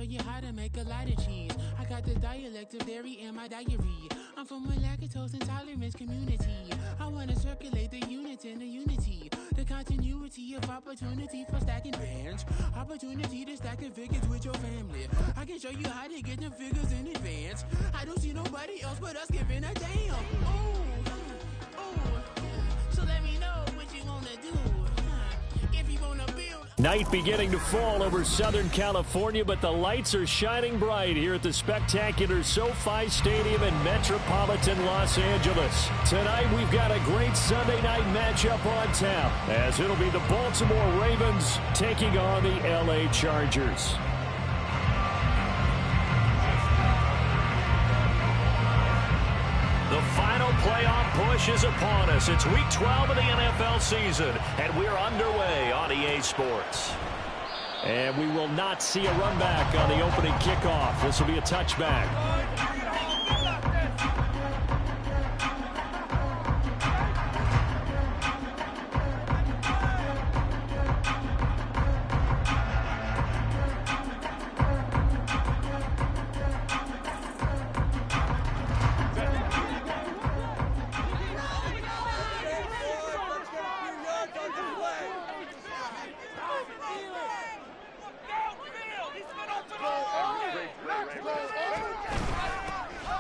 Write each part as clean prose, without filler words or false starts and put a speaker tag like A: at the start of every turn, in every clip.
A: you how to make a lot of cheese. I got the dialect of dairy in my diary. I'm from a lactose intolerance community. I want to circulate the units in the unity. The continuity of opportunity for stacking bands. Opportunity to stack the figures with your family. I can show you how to get them figures in advance. I don't see nobody else but us giving a damn. So let me know what you want to do. If you want to build.
B: Night beginning to fall over Southern California, but the lights are shining bright here at the spectacular SoFi Stadium in metropolitan Los Angeles. Tonight we've got a great Sunday night matchup on tap, as it'll be the Baltimore Ravens taking on the LA Chargers. The final playoff push is upon us. It's Week 12 of the NFL season, and we're underway on EA Sports. And we will not see a run back on the opening kickoff. This will be a touchback.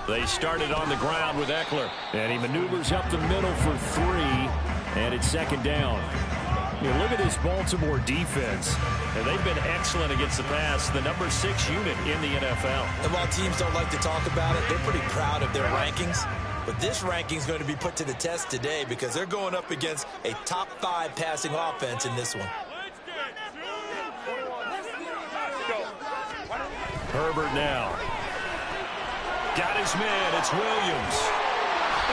B: They started on the ground with Eckler, and he maneuvers up the middle for 3, and it's second down. Look at this Baltimore defense, and they've been excellent against the pass, the number 6 unit in the NFL.
C: And while teams don't like to talk about it, they're pretty proud of their rankings. But this ranking is going to be put to the test today because they're going up against a top 5 passing offense in this one.
B: Herbert now. Got his man, it's Williams.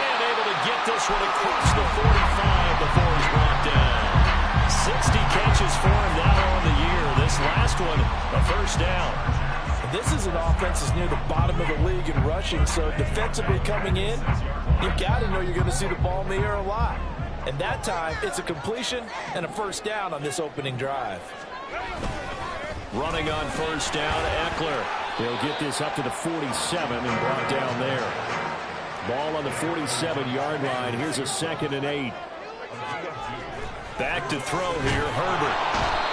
B: And able to get this one across the 45 before he's brought down. 60 catches for him now on the year. This last one, a first down.
D: This is an offense that's near the bottom of the league in rushing, so defensively coming in, you've got to know you're going to see the ball in the air a lot. And that time, it's a completion and a first down on this opening drive.
B: Running on first down, Eckler. He'll get this up to the 47 and brought down there. Ball on the 47-yard line. Here's a 2nd and 8. Back to throw here, Herbert.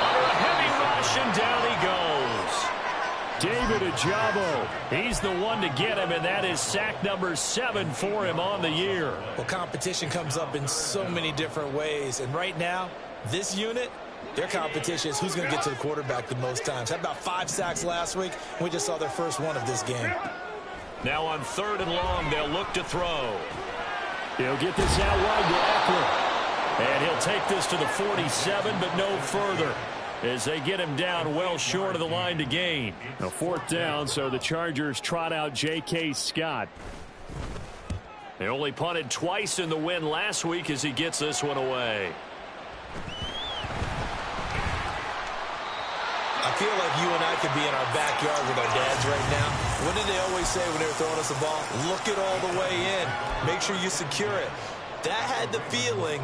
B: Under a heavy rush, and down he goes. David Ojabo. He's the one to get him, and that is sack number 7 for him on the year.
C: Well, competition comes up in so many different ways, and right now, this unit, their competition is who's going to get to the quarterback the most times. Had about 5 sacks last week. We just saw their first one of this game.
B: Now on 3rd and long, they'll look to throw. He'll get this out wide to Eckler. And he'll take this to the 47, but no further, as they get him down well short of the line to gain. A 4th down, so the Chargers trot out J.K. Scott. They only punted twice in the win last week as he gets this one away.
C: I feel like you and I could be in our backyard with our dads right now. What did they always say when they were throwing us the ball? Look it all the way in. Make sure you secure it. That had the feeling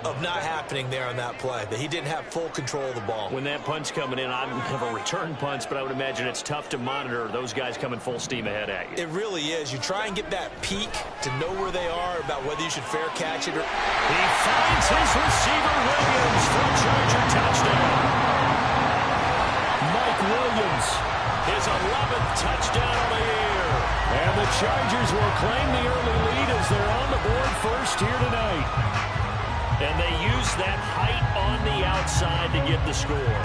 C: of not happening there on that play, that he didn't have full control of the ball.
B: When that punch coming in, I have a return punch, but I would imagine it's tough to monitor those guys coming full steam ahead at you.
C: It really is. You try and get that peek to know where they are, about whether you should fair catch it. Or
B: he finds his receiver, Williams, for a Charger touchdown. Mike Williams, his 11th touchdown of the year. And the Chargers will claim the early lead as they're on the board first here tonight. And they use that height on the outside to get the score.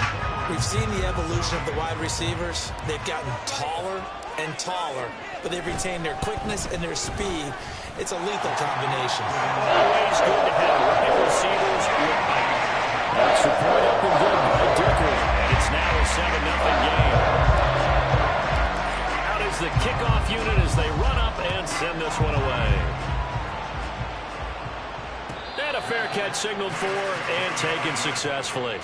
C: We've seen the evolution of the wide receivers. They've gotten taller and taller, but they've retained their quickness and their speed. It's a lethal combination.
B: Always good to have wide receivers with height. That's the point up and good by Dicker. And it's now a 7-0 game. Out is the kickoff unit as they run up and send this one away. And a fair catch signaled for and taken successfully.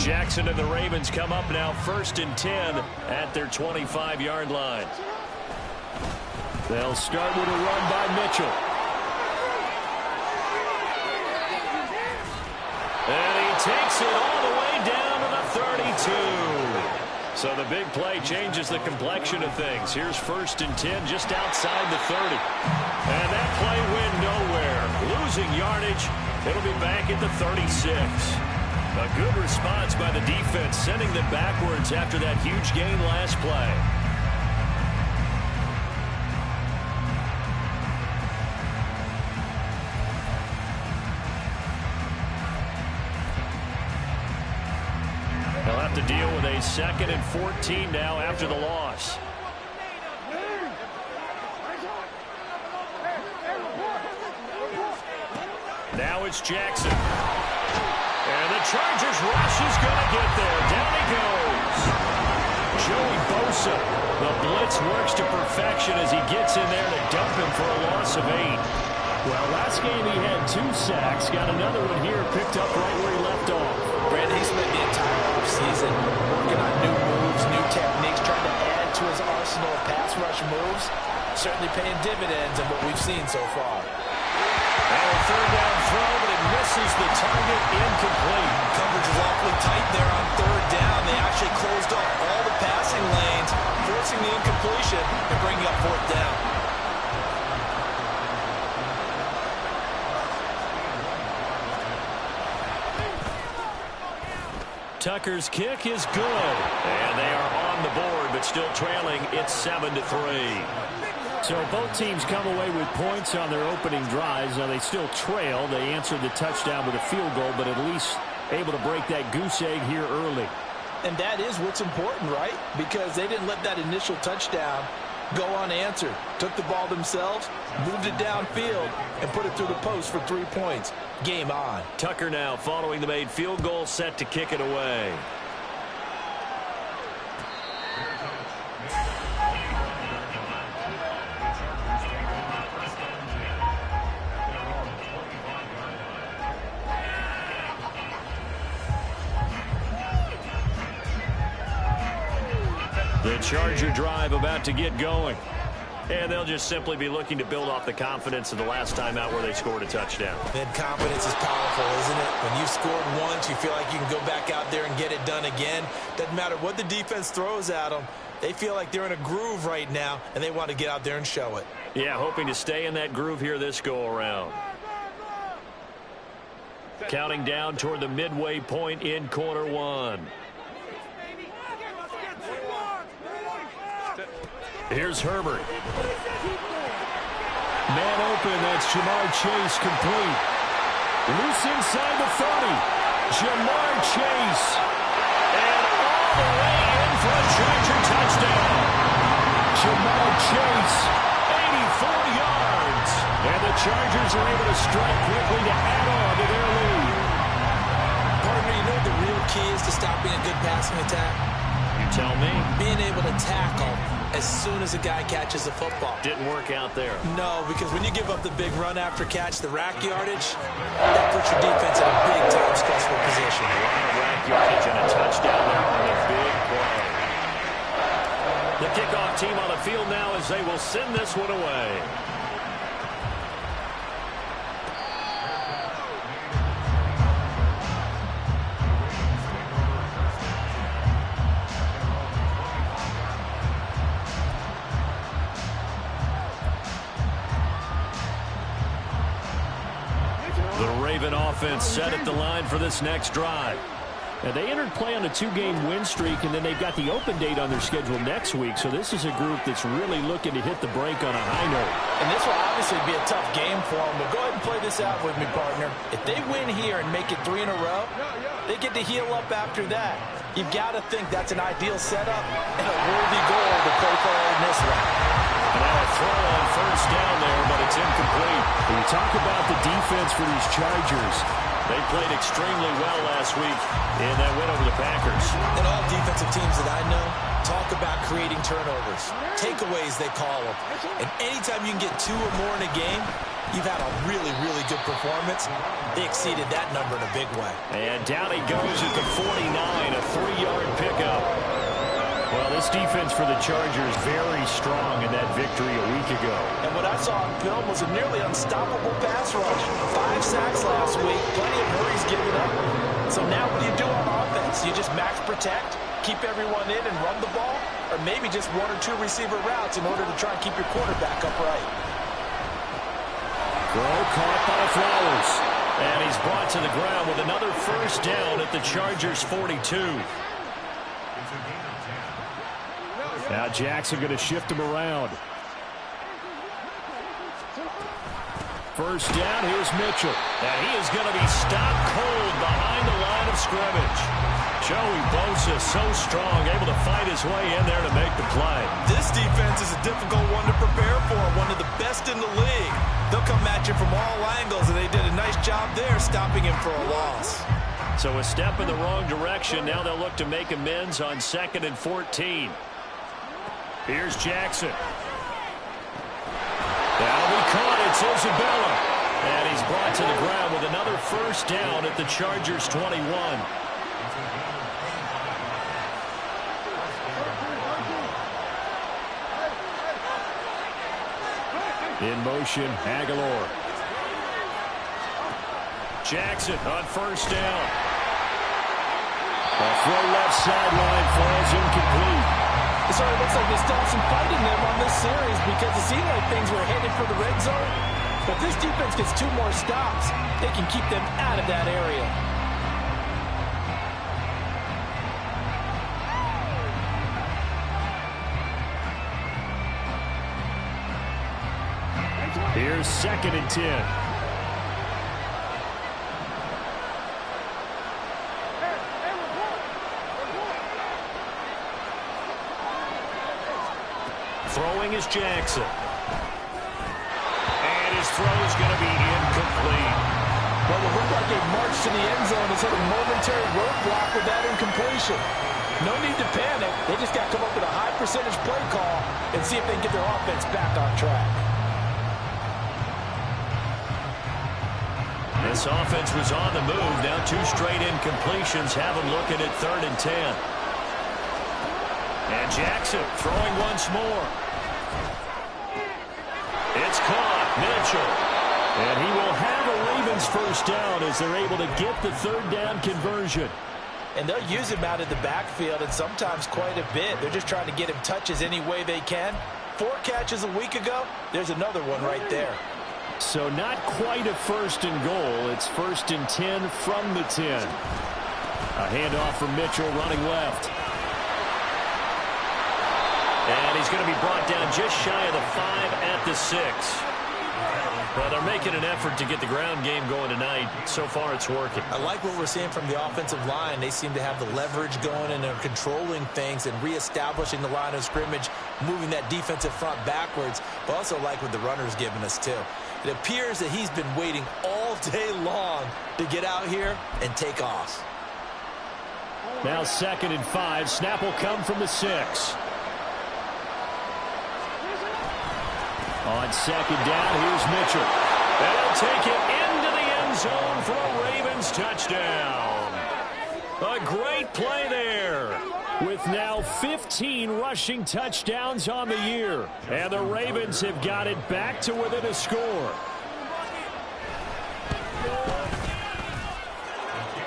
B: Jackson and the Ravens come up now 1st and 10 at their 25-yard line. They'll start with a run by Mitchell. And he takes it all the way down to the 32. So the big play changes the complexion of things. Here's 1st and 10 just outside the 30. And that play went nowhere. Losing yardage. It'll be back at the 36. A good response by the defense, sending them backwards after that huge gain last play. They'll have to deal with a 2nd and 14 now after the loss. Now it's Jackson. And the Chargers rush is going to get there. Down he goes. Joey Bosa. The blitz works to perfection as he gets in there to dump him for a loss of 8. Well, last game he had 2 sacks. Got another one here picked up right where he left off.
D: Brandon, he spent the entire offseason working on new moves, new techniques, trying to add to his arsenal of pass rush moves. Certainly paying dividends in what we've seen so far.
B: And a 3rd down throw, but it misses the target, incomplete.
C: Coverage is awfully tight there on 3rd down. They actually closed off all the passing lanes, forcing the incompletion and bringing up 4th down.
B: Tucker's kick is good. And they are on the board, but still trailing. It's 7-3. So both teams come away with points on their opening drives. Now they still trail. They answered the touchdown with a field goal, but at least able to break that goose egg here early.
D: And that is what's important, right? Because they didn't let that initial touchdown go unanswered. Took the ball themselves, moved it downfield, and put it through the post for 3 points. Game on.
B: Tucker now following the made field goal, set to kick it away. The Charger drive about to get going. And they'll just simply be looking to build off the confidence of the last time out where they scored a touchdown.
C: Then confidence is powerful, isn't it? When you've scored once, you feel like you can go back out there and get it done again. Doesn't matter what the defense throws at them. They feel like they're in a groove right now, and they want to get out there and show it.
B: Yeah, hoping to stay in that groove here this go-around. Counting down toward the midway point in quarter 1. Here's Herbert. Man open, that's Jamar Chase complete. Loose inside the 30. Jamar Chase. And all the way in for a Charger touchdown. Jamar Chase, 84 yards. And the Chargers are able to strike quickly to add on to their lead.
C: Partner, you know what the real key is to stopping a good passing attack?
B: You tell me.
C: Being able to tackle as soon as a guy catches the football.
B: Didn't work out there.
C: No, because when you give up the big run after catch, the rack yardage, that puts your defense in a big-time stressful position.
B: A lot of rack yardage and a touchdown there on a big play. The kickoff team on the field now as they will send this one away. Offense set at the line for this next drive. Now, they entered play on a 2-game win streak, and then they've got the open date on their schedule next week. So this is a group that's really looking to hit the break on a high note.
D: And this will obviously be a tough game for them, but go ahead and play this out with me, partner. If they win here and make it 3 in a row, they get to heal up after that. You've got to think that's an ideal setup and a worthy goal to play for in this one.
B: Now a throw on 1st down there, but it's incomplete.
E: When you talk about the defense for these Chargers,
B: They played extremely well last week in that win over the Packers.
C: And all defensive teams that I know talk about creating turnovers. Takeaways, they call them. And anytime you can get 2 or more in a game, you've had a really, really good performance. They exceeded that number in a big way.
B: And down he goes at the 49, a 3-yard pickup. Well, this defense for the Chargers very strong in that victory a week ago.
D: And what I saw on film was a nearly unstoppable pass rush. 5 sacks last week, plenty of hurries given up. So now what do you do on offense? You just max protect, keep everyone in and run the ball, or maybe just 1 or 2 receiver routes in order to try and keep your quarterback upright.
B: Throw caught by Flowers. And he's brought to the ground with another first down at the Chargers' 42. Now Jackson going to shift him around. First down, here's Mitchell. And he is going to be stopped cold behind the line of scrimmage. Joey Bosa so strong, able to fight his way in there to make the play.
C: This defense is a difficult one to prepare for, one of the best in the league. They'll come at you from all angles, and they did a nice job there stopping him for a loss.
B: So a step in the wrong direction. Now they'll look to make amends on 2nd and 14. Here's Jackson. That'll be caught. It's Isabella. And he's brought to the ground with another first down at the Chargers' 21. In motion, Aguilar. Jackson on first down. The throw left sideline falls incomplete.
D: So it looks like they still have some fight in them on this series because it seemed like things were headed for the red zone. But this defense gets 2 more stops. They can keep them out of that area.
B: Here's 2nd and 10. Throwing is Jackson. And his throw is going to be incomplete.
D: Well, it looked like a march to the end zone has hit a momentary roadblock with that incompletion. No need to panic. They just got to come up with a high percentage play call and see if they can get their offense back on track.
B: This offense was on the move. Now 2 straight incompletions have them looking at 3rd and 10. And Jackson throwing once more. It's caught. Mitchell. And he will have a Ravens first down as they're able to get the 3rd down conversion.
C: And they'll use him out of the backfield, and sometimes quite a bit. They're just trying to get him touches any way they can. 4 catches a week ago. There's another one right there.
B: So not quite a 1st and goal. It's 1st and 10 from the 10. A handoff from Mitchell running left. And he's going to be brought down just shy of the 5 at the 6. Well, they're making an effort to get the ground game going tonight. So far, it's working.
C: I like what we're seeing from the offensive line. They seem to have the leverage going, and they're controlling things and reestablishing the line of scrimmage, moving that defensive front backwards. But also like what the runner's giving us, too. It appears that he's been waiting all day long to get out here and take off.
B: Now 2nd and 5. Snap will come from the 6. On 2nd down, here's Mitchell. And he'll take it into the end zone for a Ravens touchdown. A great play there, with now 15 rushing touchdowns on the year. And the Ravens have got it back to within a score.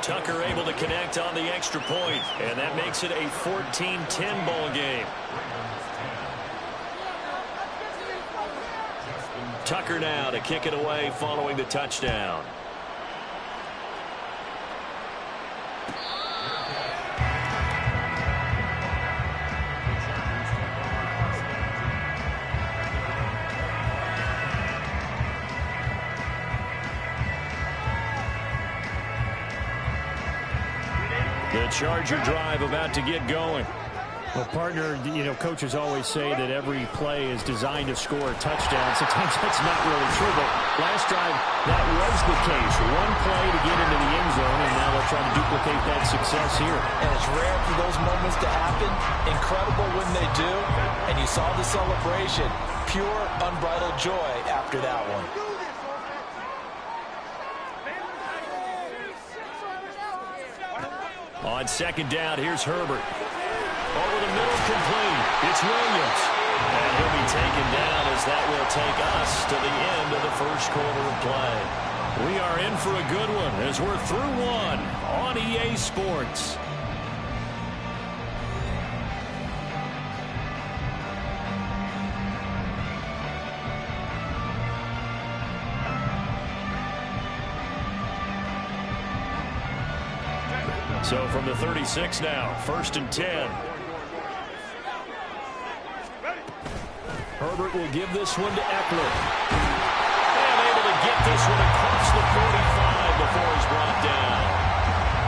B: Tucker able to connect on the extra point, and that makes it a 14-10 ball game. Tucker now to kick it away following the touchdown. The Charger drive about to get going.
E: Well, partner, coaches always say that every play is designed to score a touchdown. Sometimes that's not really true, but last drive, that was the case. One play to get into the try to duplicate that success here.
D: And it's rare for those moments to happen. Incredible when they do. And you saw the celebration. Pure, unbridled joy after that one.
B: On second down, here's Herbert. Over the middle, complete. It's Williams. And he'll be taken down as that will take us to the end of the first quarter of play. We are in for a good one as we're through one on EA Sports. So from the 36 now, 1st and 10. Herbert will give this one to Eckler. And able to get this one across the 45 before he's brought down.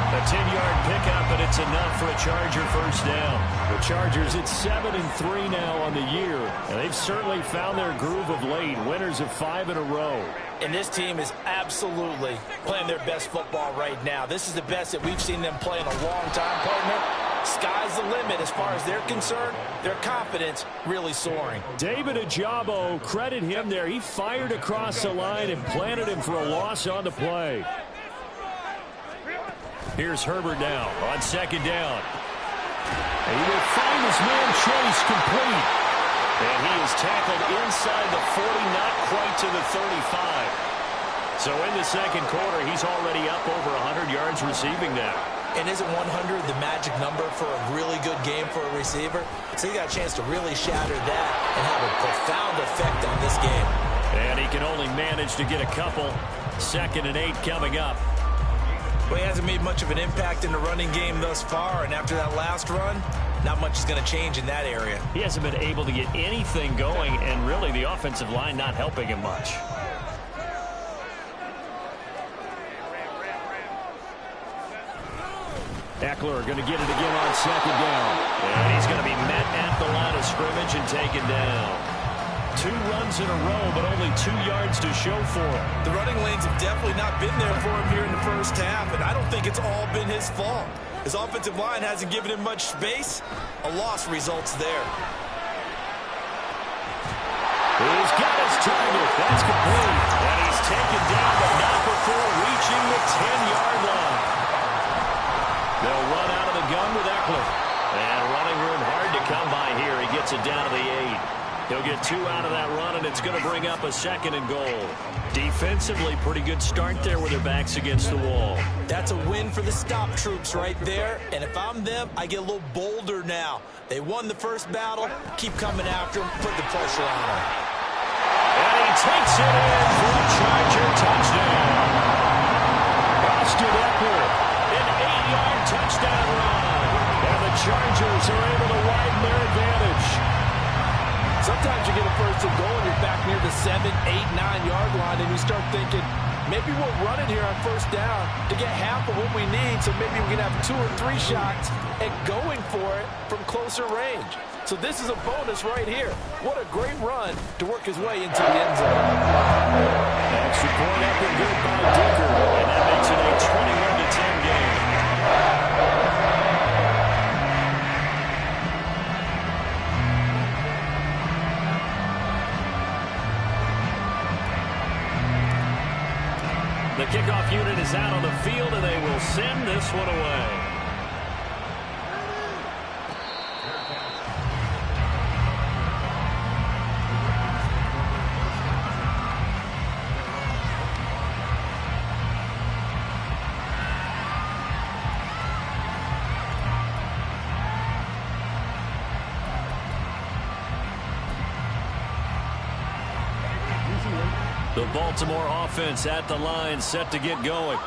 B: A 10-yard pickup, but it's enough for a Charger first down. The Chargers, it's 7-3 now on the year. And they've certainly found their groove of late. Winners of 5 in a row.
D: And this team is absolutely playing their best football right now. This is the best that we've seen them play in a long time, partner. Sky's the limit as far as they're concerned. Their confidence really soaring.
B: David Ajabo, credit him there. He fired across the line and planted him for a loss on the play. Here's Herbert now on second down. And he will find his man Chase complete. And he is tackled inside the 40, not quite to the 35. So in the second quarter, he's already up over 100 yards receiving now.
D: And isn't 100 the magic number for a really good game for a receiver? So he got a chance to really shatter that and have a profound effect on this game.
B: And he can only manage to get a couple. 2nd and 8 coming up.
D: Well, he hasn't made much of an impact in the running game thus far, and after that last run, not much is going to change in that area.
B: He hasn't been able to get anything going, and really the offensive line not helping him much. Eckler going to get it again on second down. And he's going to be met at the line of scrimmage and taken down. 2 runs in a row, but only 2 yards to show for him.
D: The running lanes have definitely not been there for him here in the first half, and I don't think it's all been his fault. His offensive line hasn't given him much space. A loss results there.
B: He's got his target. That's complete. And he's taken down, but not before reaching the 10-yard line. They'll run out of the gun with Eckler. And running room hard to come by here. He gets it down to the 8. He'll get 2 out of that run, and it's going to bring up a 2nd and goal. Defensively, pretty good start there with their backs against the wall.
D: That's a win for the stop troops right there. And if I'm them, I get a little bolder now. They won the first battle. Keep coming after them. Put the pressure on them.
B: And he takes it in for a Charger touchdown. Austin Eckler, an 8-yard touchdown run. And the Chargers are able to widen their advantage.
D: Sometimes you get a first and goal and you're back near the 7, 8, 9-yard line, and you start thinking, maybe we'll run it here on first down to get half of what we need, so maybe we can have 2 or 3 shots at going for it from closer range. So this is a bonus right here. What a great run to work his way into the end zone.
B: Extra point up and good by Dicker, and that makes it a 21-10 game. The kickoff unit is out on the field, and they will send this one away. The Baltimore offense at the line, set to get going.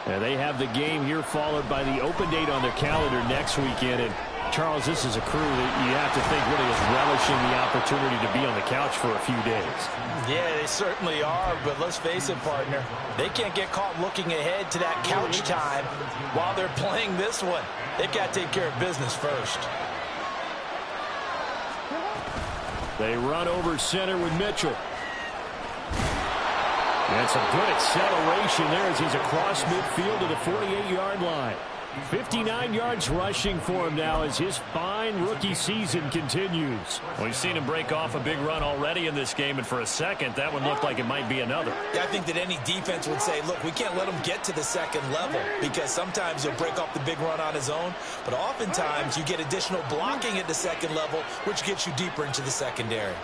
B: And they have the game here followed by the open date on their calendar next weekend. And Charles, this is a crew that you have to think really is relishing the opportunity to be on the couch for a few days.
D: Yeah, they certainly are, but let's face it, partner. They can't get caught looking ahead to that couch time while they're playing this one. They've got to take care of business first.
B: They run over center with Mitchell.
E: And some good acceleration there as he's across midfield to the 48-yard line. 59 yards rushing for him now as his fine rookie season continues.
B: Well, we've seen him break off a big run already in this game, and for a second, that one looked like it might be another.
C: Yeah, I think that any defense would say, look, we can't let him get to the second level because sometimes he'll break off the big run on his own, but oftentimes you get additional blocking at the second level, which gets you deeper into the secondary.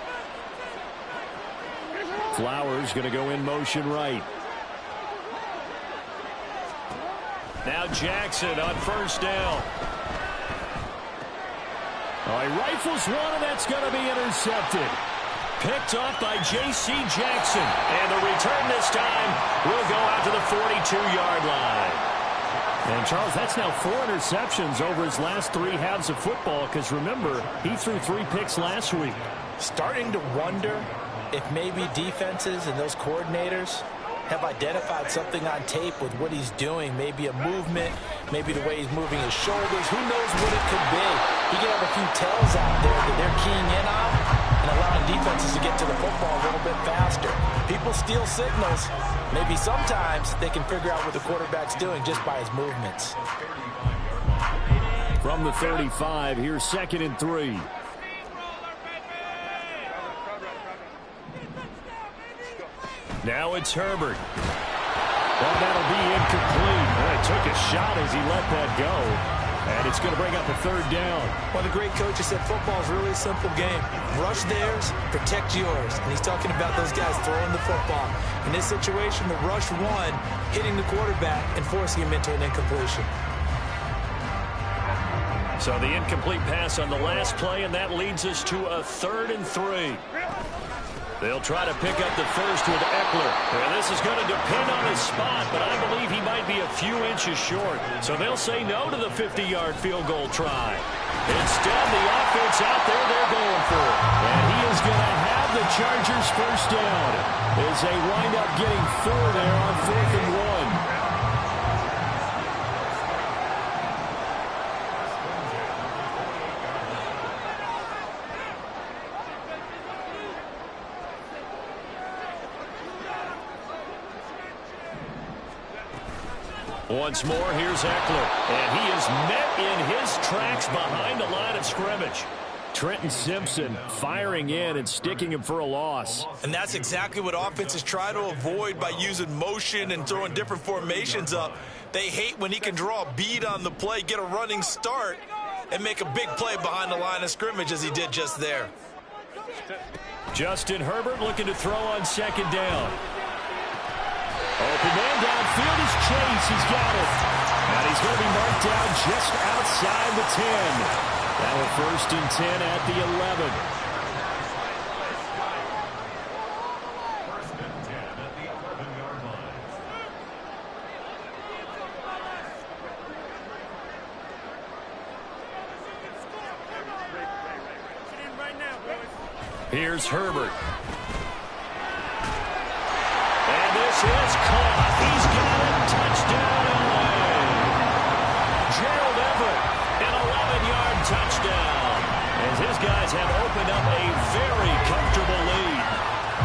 E: Flowers going to go in motion right.
B: Now Jackson on first down.
E: Oh, he rifles one, and that's going to be intercepted.
B: Picked off by J.C. Jackson. And the return this time will go out to the 42-yard line.
E: And, Charles, that's now 4 interceptions over his last 3 halves of football because, remember, he threw 3 picks last week.
D: Starting to wonder if maybe defenses and those coordinators have identified something on tape with what he's doing. Maybe a movement, maybe the way he's moving his shoulders. Who knows what it could be? He could have a few tells out there that they're keying in on and allowing defenses to get to the football a little bit faster. People steal signals. Maybe sometimes they can figure out what the quarterback's doing just by his movements.
E: From the 35, here's 2nd and 3.
B: Now it's Herbert.
E: Well, that'll be incomplete. Boy, took a shot as he let that go. And it's going to bring up a 3rd down.
C: One of the great coaches said football is really a simple game. Rush theirs, protect yours. And he's talking about those guys throwing the football. In this situation, the rush one, hitting the quarterback and forcing him into an incompletion.
B: So the incomplete pass on the last play, and that leads us to a 3rd and 3. They'll try to pick up the first with Eckler. And this is going to depend on his spot, but I believe he might be a few inches short. So they'll say no to the 50-yard field goal try. Instead, the offense out there, they're going for it. And he is going to have the Chargers first down as they wind up getting 4 there on 4th and 1. Once more, here's Eckler. And he is met in his tracks behind the line of scrimmage.
E: Trenton Simpson firing in and sticking him for a loss.
C: And that's exactly what offenses try to avoid by using motion and throwing different formations up. They hate when he can draw a bead on the play, get a running start, and make a big play behind the line of scrimmage as he did just there.
B: Justin Herbert looking to throw on 2nd down. Open man downfield is Chase. He's got it. And he's going to be marked down just outside the 10. Now a 1st and 10 at the 11. Here's Herbert. Is caught. He's got it. Touchdown, LA. Gerald Everett, an 11-yard touchdown. As his guys have opened up a very comfortable lead.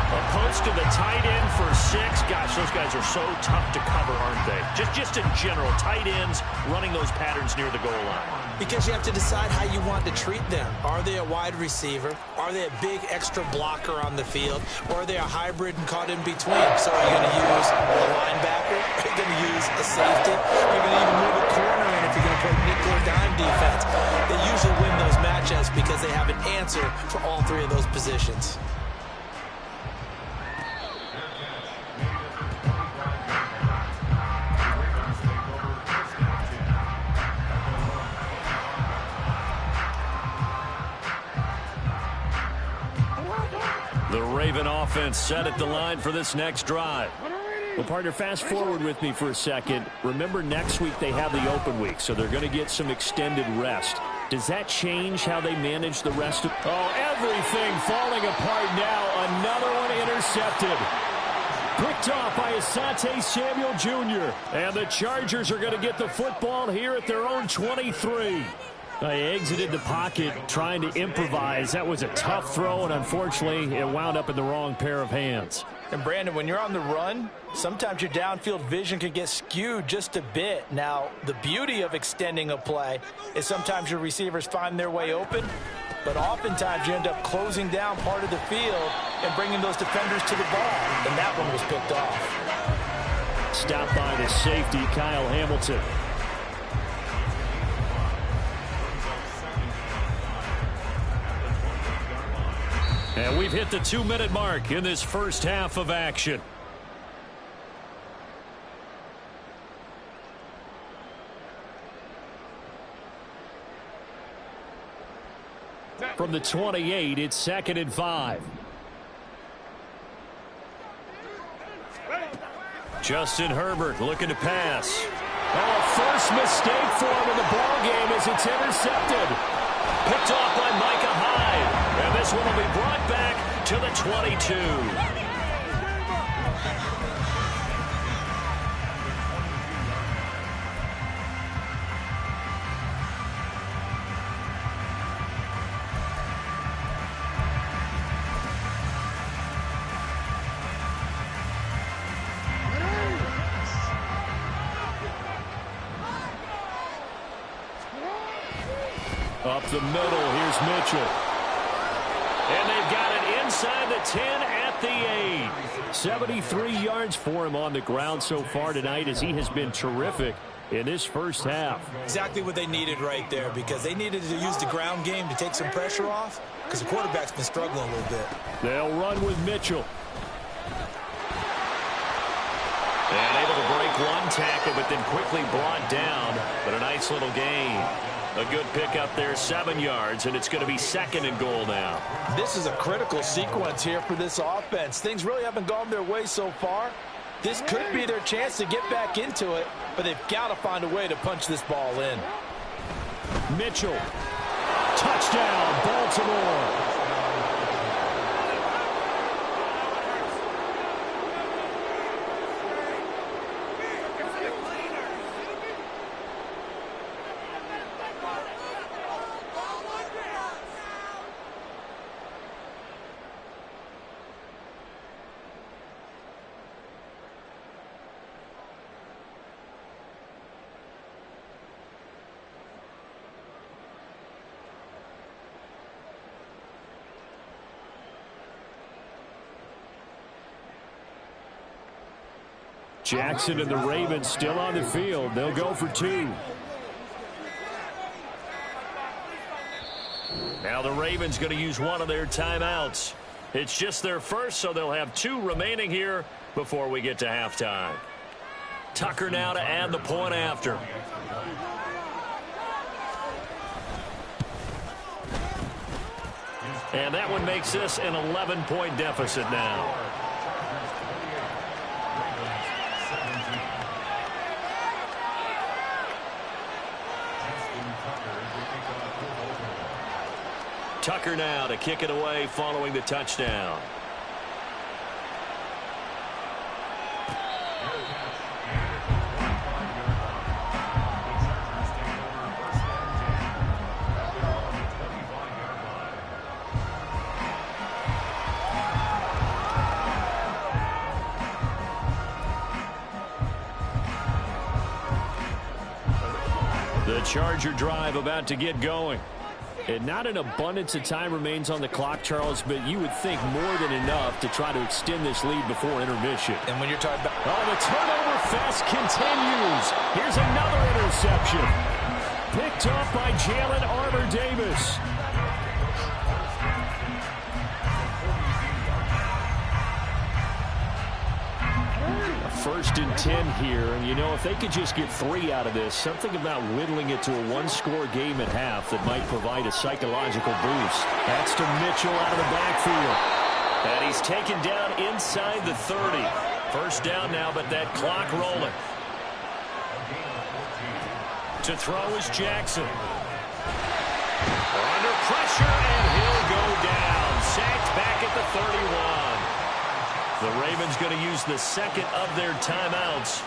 B: A post to the tight end for 6. Gosh, those guys are so tough to cover, aren't they? Just in general, tight ends running those patterns near the goal line.
C: Because you have to decide how you want to treat them. Are they a wide receiver? Are they a big extra blocker on the field? Or are they a hybrid and caught in between? So are you going to use a linebacker? Are you going to use a safety? Are you going to even move a corner in if you're going to play nickel or dime defense? They usually win those matchups because they have an answer for all 3 of those positions.
B: The Raven offense set at the line for this next drive.
E: Well, partner, fast forward with me for a second. Remember, next week they have the open week, so they're going to get some extended rest. Does that change how they manage the rest of... Oh, everything falling apart now. Another one intercepted. Picked off by Asante Samuel Jr. And the Chargers are going to get the football here at their own 23. They exited the pocket trying to improvise. That was a tough throw, and unfortunately, it wound up in the wrong pair of hands.
D: And, Brandon, when you're on the run, sometimes your downfield vision can get skewed just a bit. Now, the beauty of extending a play is sometimes your receivers find their way open, but oftentimes you end up closing down part of the field and bringing those defenders to the ball. And that one was picked off.
E: Stopped by the safety, Kyle Hamilton. And we've hit the 2-minute mark in this first half of action. From the 28, it's 2nd and 5. Justin Herbert looking to pass. Oh, first mistake for him in the ball game as it's intercepted. Picked off by Micah Hyde. And this one will be brought back to the 22. Up the middle, here's Mitchell. And they've got it inside the 10 at the 8. 73 yards for him on the ground so far tonight as he has been terrific in this first half.
C: Exactly what they needed right there, because they needed to use the ground game to take some pressure off, because the quarterback's been struggling a little bit.
E: They'll run with Mitchell. And able to break one tackle, but then quickly brought down. But a nice little gain. A good pickup there, 7 yards, and it's going to be 2nd and goal now.
D: This is a critical sequence here for this offense. Things really haven't gone their way so far. This could be their chance to get back into it, but they've got to find a way to punch this ball in.
E: Mitchell. Touchdown, Baltimore. Jackson and the Ravens still on the field. They'll go for 2. Now the Ravens going to use one of their timeouts. It's just their first, so they'll have 2 remaining here before we get to halftime. Tucker now to add the point after. And that one makes this an 11-point deficit now. Tucker now to kick it away following the touchdown. The Charger drive about to get going. And not an abundance of time remains on the clock, Charles, but you would think more than enough to try to extend this lead before intermission.
C: And when you're talking about...
E: Oh, the turnover fest continues. Here's another interception. Picked off by Jalen Armour-Davis. First and 10 here, and you know, if they could just get 3 out of this, something about whittling it to a 1-score game at half that might provide a psychological boost. That's to Mitchell out of the backfield. And he's taken down inside the 30. First down now, but that clock rolling. To throw is Jackson. Under pressure, and he'll go down. Sacked back at the 31. The Ravens going to use the second of their timeouts,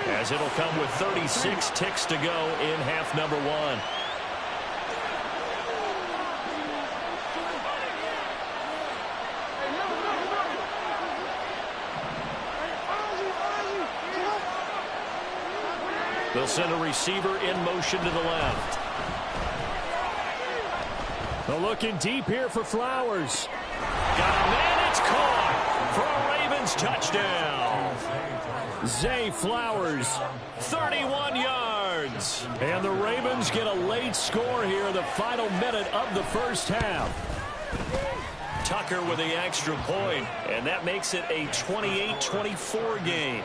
E: as it'll come with 36 ticks to go in half number 1.
B: They'll send a receiver in motion to the left.
E: They're looking deep here for Flowers.
B: Got a man, it's caught for a Ravens touchdown.
E: Zay Flowers, 31 yards. And the Ravens get a late score here in the final minute of the first half.
B: Tucker with the extra point, and that makes it a 28-24 game.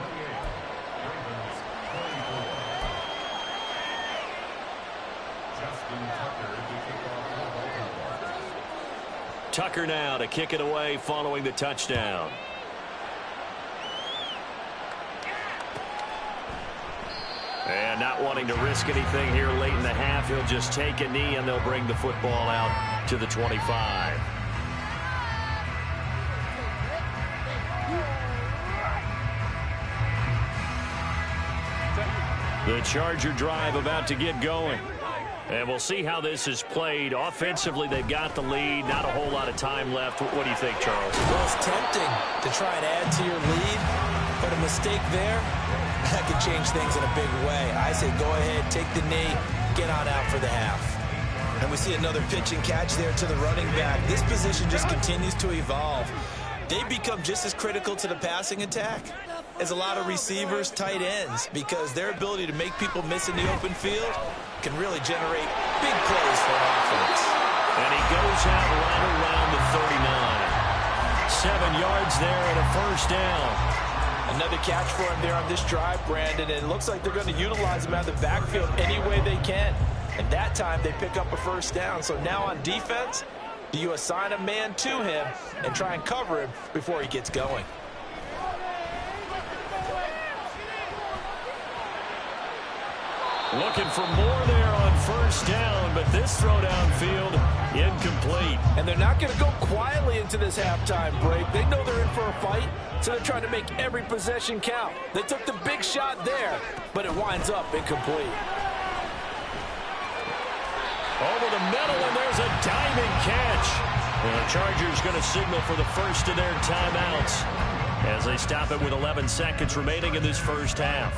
B: Tucker now to kick it away following the touchdown. And not wanting to risk anything here late in the half, he'll just take a knee and they'll bring the football out to the 25. The Charger drive about to get going. And we'll see how this is played. Offensively, they've got the lead. Not a whole lot of time left. What do you think, Charles?
C: Well, it's tempting to try and add to your lead, but a mistake there, that could change things in a big way. I say go ahead, take the knee, get on out for the half. And we see another pitch and catch there to the running back. This position just continues to evolve. They become just as critical to the passing attack as a lot of receivers, tight ends, because their ability to make people miss in the open field can really generate big plays for an offense.
B: And he goes out right around the 39. 7 yards there and a first down.
D: Another catch for him there on this drive, Brandon, and it looks like they're going to utilize him out of the backfield any way they can. And that time they pick up a first down. So now on defense, do you assign a man to him and try and cover him before he gets going?
B: Looking for more there on first down, but this throw downfield incomplete.
D: And they're not going to go quietly into this halftime break. They know they're in for a fight, so they're trying to make every possession count. They took the big shot there, but it winds up incomplete.
B: Over the middle, and there's a diving catch. And the Chargers going to signal for the first of their timeouts as they stop it with 11 seconds remaining in this first half.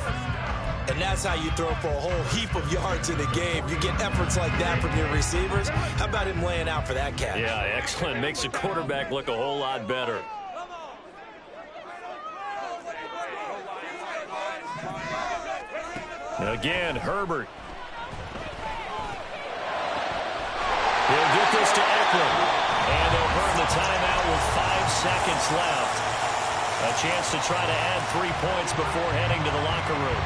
C: And that's how you throw for a whole heap of yards in a game. You get efforts like that from your receivers. How about him laying out for that catch?
B: Yeah, excellent. Makes the quarterback look a whole lot better. Again, Herbert. He'll get this to Eckler. And they'll burn the timeout with 5 seconds left. A chance to try to add 3 points before heading to the locker room.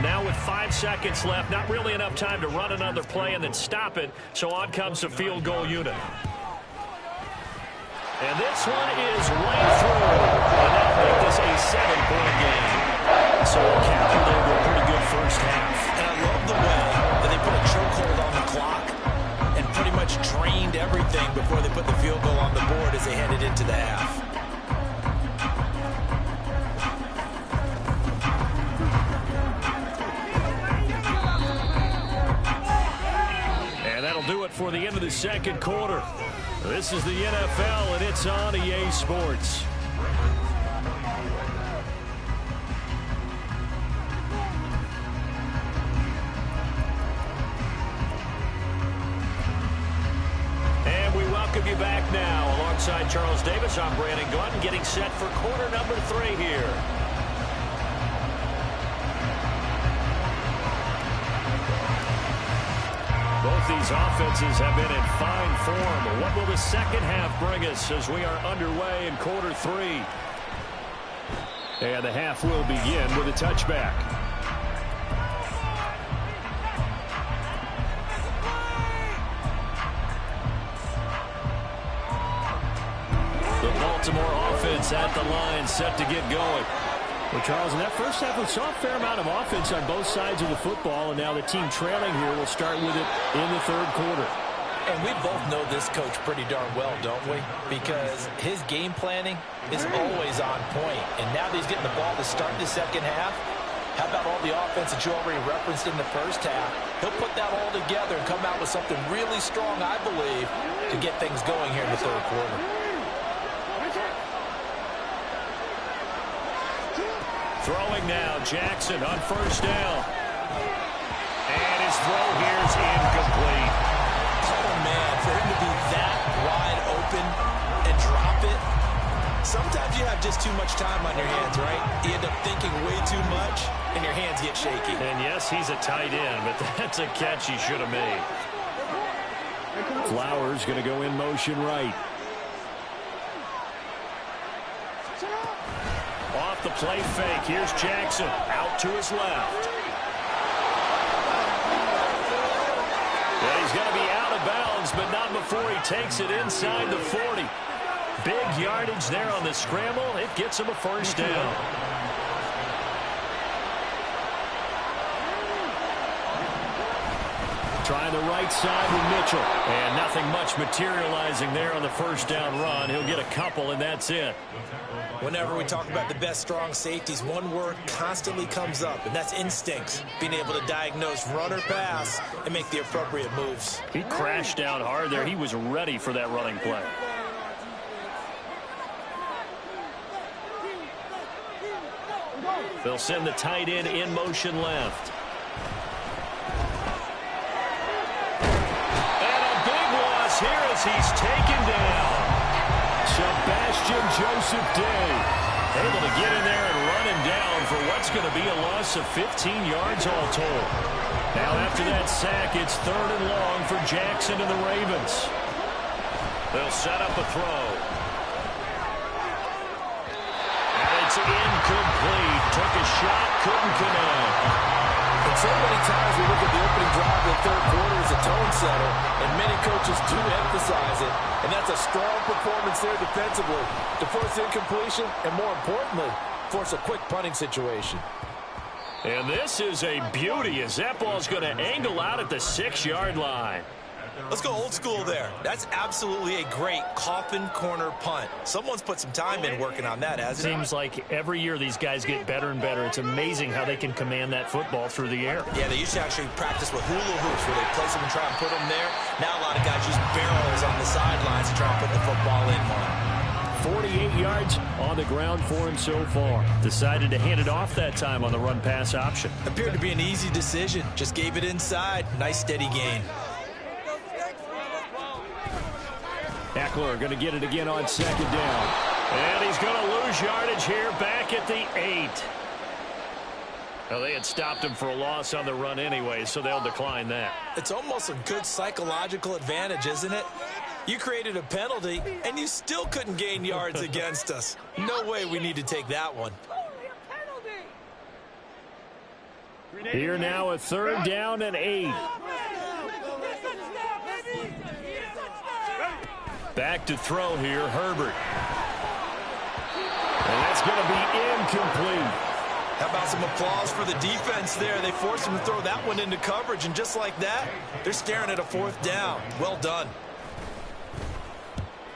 B: Now with 5 seconds left, not really enough time to run another play and then stop it, so on comes the field goal unit. And this one is right through, and that'll make this a 7-point game. So captured there with a pretty good first half.
C: And I love the way that they put a chokehold on the clock and pretty much drained everything before they put the field goal on the board as they headed into the half.
B: Do it for the end of the second quarter. This is the NFL, and it's on EA Sports. And we welcome you back now. Alongside Charles Davis, I'm Brandon Gunn, getting set for quarter number 3 here. Both these offenses have been in fine form. What will the second half bring us as we are underway in quarter 3?
E: And the half will begin with a touchback.
B: The Baltimore offense at the line, set to get going.
E: Well, Charles, in that first half, we saw a fair amount of offense on both sides of the football, and now the team trailing here will start with it in the third quarter.
D: And we both know this coach pretty darn well, don't we? Because his game planning is always on point. And now that he's getting the ball to start the second half, how about all the offense that you already referenced in the first half? He'll put that all together and come out with something really strong, I believe, to get things going here in the third quarter.
B: Throwing now, Jackson on first down. And his throw here is incomplete.
C: Oh, man, for him to be that wide open and drop it, sometimes you have just too much time on your hands, right? You end up thinking way too much, and your hands get shaky.
B: And yes, he's a tight end, but that's a catch he should have made.
E: Flowers going to go in motion right.
B: Off the play fake. Here's Jackson out to his left. Yeah, he's going to be out of bounds, but not before he takes it inside the 40. Big yardage there on the scramble. It gets him a first down. Trying the right side with Mitchell. And nothing much materializing there on the first down run. He'll get a couple, and that's it.
C: Whenever we talk about the best strong safeties, one word constantly comes up, and that's instincts. Being able to diagnose run or pass and make the appropriate moves.
B: He crashed down hard there. He was ready for that running play. They'll send the tight end in motion left. Here as he's taken down.
E: Sebastian Joseph Day
B: able to get in there and run him down for what's going to be a loss of 15 yards all told. Now after that sack, it's 3rd and long for Jackson and the Ravens. They'll set up a throw. And it's incomplete. Took a shot, couldn't connect.
D: And so many times we look at the opening drive of the 3rd quarter as a tone setter, and many coaches do emphasize it, and that's a strong performance there defensively to force incompletion and, more importantly, force a quick punting situation.
B: And this is a beauty as that ball's going to angle out at the 6-yard line.
C: Let's go old school there. That's absolutely a great coffin corner punt. Someone's put some time in working on that, hasn't it?
B: Seems like every year these guys get better and better. It's amazing how they can command that football through the air.
C: Yeah, they used to actually practice with hula hoops where they place them and try and put them there. Now a lot of guys use barrels on the sidelines to try and put the football in one.
E: 48 yards on the ground for him so far.
B: Decided to hand it off that time on the run-pass option.
C: Appeared to be an easy decision. Just gave it inside. Nice steady gain.
E: Eckler going to get it again on 2nd down.
B: And he's going to lose yardage here back at the 8. Well, they had stopped him for a loss on the run anyway, so they'll decline that.
C: It's almost a good psychological advantage, isn't it? You created a penalty, and you still couldn't gain yards against us. No way we need to take that one.
E: Here now a 3rd down and 8.
B: Back to throw here, Herbert. And that's going to be incomplete.
C: How about some applause for the defense there? They forced him to throw that one into coverage, and just like that, they're staring at a 4th down. Well done.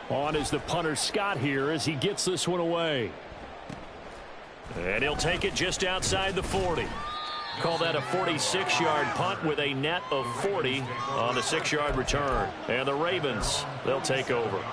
E: On is the punter Scott here as he gets this one away.
B: And he'll take it just outside the 40. Call that a 46-yard punt with a net of 40 on the 6-yard return. And the Ravens, they'll take over.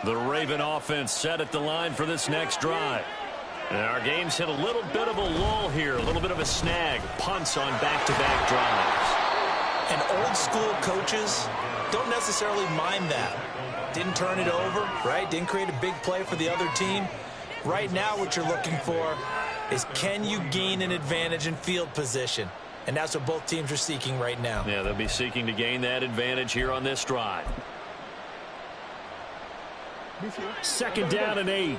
B: The Raven offense set at the line for this next drive. And our game's hit a little bit of a lull here, a little bit of a snag. Punts on back-to-back drives.
C: And old-school coaches don't necessarily mind that. Didn't turn it over, right? Didn't create a big play for the other team. Right now what you're looking for is, can you gain an advantage in field position? And that's what both teams are seeking right now.
B: Yeah, they'll be seeking to gain that advantage here on this drive.
E: 2nd down and 8.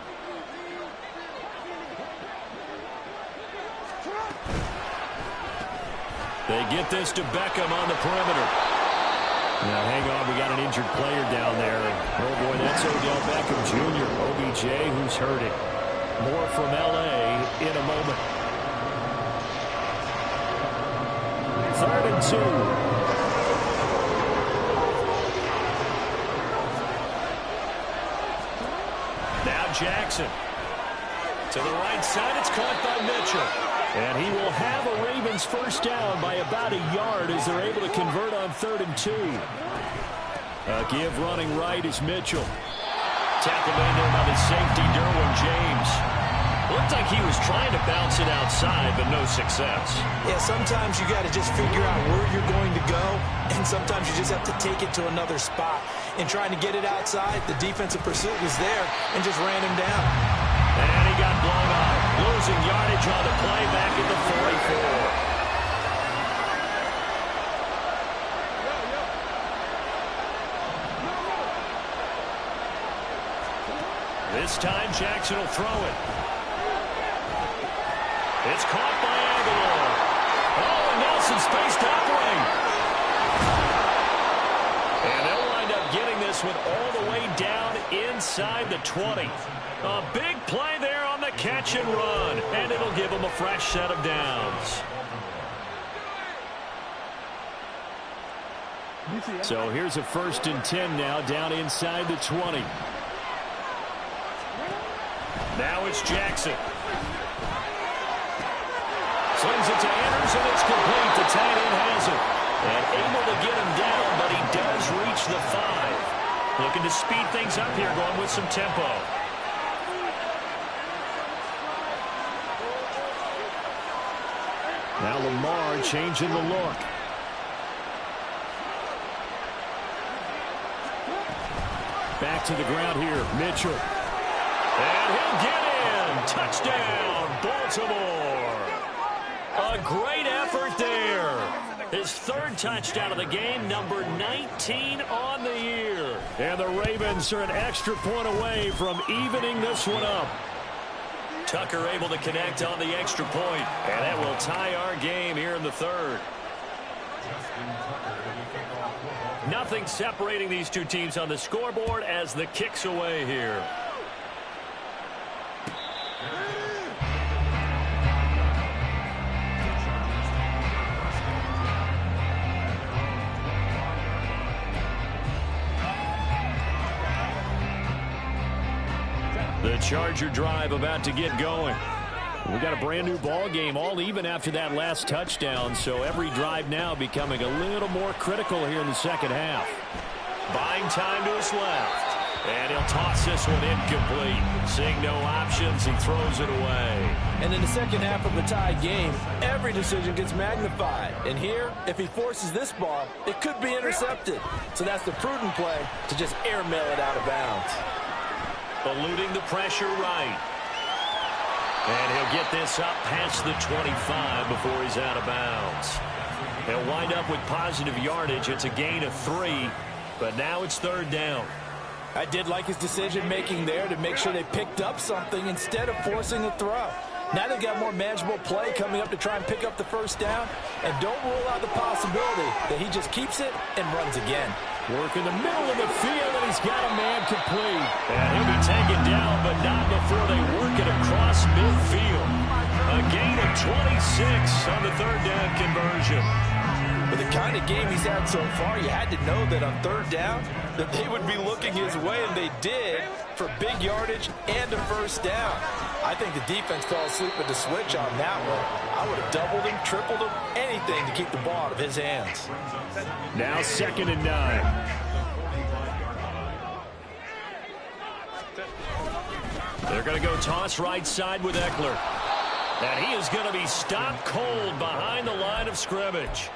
B: They get this to Beckham on the perimeter.
E: Now, hang on. We got an injured player down there. Oh, boy, that's Odell Beckham Jr. OBJ, who's hurting. More from L.A. in a moment. 3rd and 2.
B: Now Jackson. To the right side, it's caught by Mitchell.
E: And he will have a Ravens first down by about a yard as they're able to convert on 3rd and 2. A give running right is Mitchell.
B: Tackled in there by the safety, Derwin James. Looked like he was trying to bounce it outside, but no success.
C: Yeah, sometimes you got to just figure out where you're going to go, and sometimes you just have to take it to another spot. In trying to get it outside, the defensive pursuit was there and just ran him down.
B: And he got blown up. Losing yardage on the play back at the 44. This time, Jackson will throw it. It's caught by Aguilar. Oh, and Nelson spaced upright. And they'll wind up getting this one all the way down inside the 20. A big play there on the catch and run. And it'll give them a fresh set of downs.
E: So here's a 1st and 10 now down inside the 20.
B: Now it's Jackson. Slings it to Anders, and it's complete. The tight end has it. And able to get him down, but he does reach the 5. Looking to speed things up here, going with some tempo.
E: Now Lamar changing the look. Back to the ground here, Mitchell.
B: And he'll get in. Touchdown, Baltimore. A great effort there. His 3rd touchdown of the game, number 19 on the year.
E: And the Ravens are an extra point away from evening this one up.
B: Tucker able to connect on the extra point, and that will tie our game here in the 3rd. Nothing separating these two teams on the scoreboard as the kick's away here. The Charger drive about to get going. We got a brand new ball game, all even after that last touchdown, so every drive now becoming a little more critical here in the second half. Buying time to his left, and he'll toss this one incomplete. Seeing no options, he throws it away.
D: And in the second half of the tied game, every decision gets magnified. And here, if he forces this ball, it could be intercepted. So that's the prudent play to just airmail it out of bounds.
B: Eluding the pressure right. And he'll get this up past the 25 before he's out of bounds. He'll wind up with positive yardage. It's a gain of 3, but now it's 3rd down.
D: I did like his decision-making there to make sure they picked up something instead of forcing a throw. Now they've got more manageable play coming up to try and pick up the first down. And don't rule out the possibility that he just keeps it and runs again.
E: Work in the middle of the field, and he's got a man complete.
B: And he'll be taken down, but not before they work it across midfield. A gain of 26 on the 3rd down conversion.
D: With the kind of game he's had so far, you had to know that on 3rd down that they would be looking his way, and they did, for big yardage and a first down. I think the defense fell asleep with the switch on that one. I would have doubled him, tripled him, anything to keep the ball out of his hands.
E: Now 2nd and 9.
B: They're going to go toss right side with Eckler. And he is going to be stopped cold behind the line of scrimmage.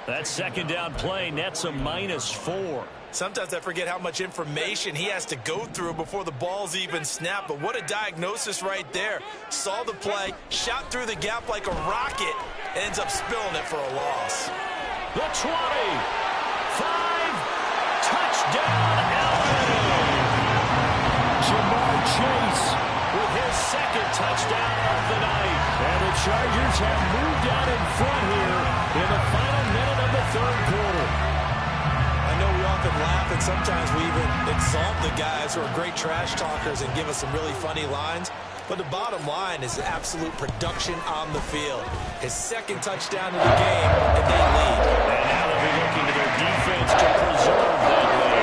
B: That 2nd down play nets a -4.
C: Sometimes I forget how much information he has to go through before the ball's even snapped. But what a diagnosis right there. Saw the play, shot through the gap like a rocket, ends up spilling it for a loss.
B: The 20. 5. Touchdown, LA.
E: Jamar Chase
B: with his 2nd touchdown of the night.
E: And the Chargers have moved out in front here in the final minute of the 3rd quarter.
C: I know we often laugh, and sometimes we even exalt the guys who are great trash talkers and give us some really funny lines. But the bottom line is absolute production on the field. His 2nd touchdown of the game, and they lead.
B: And now they'll be looking to their defense to preserve that lead.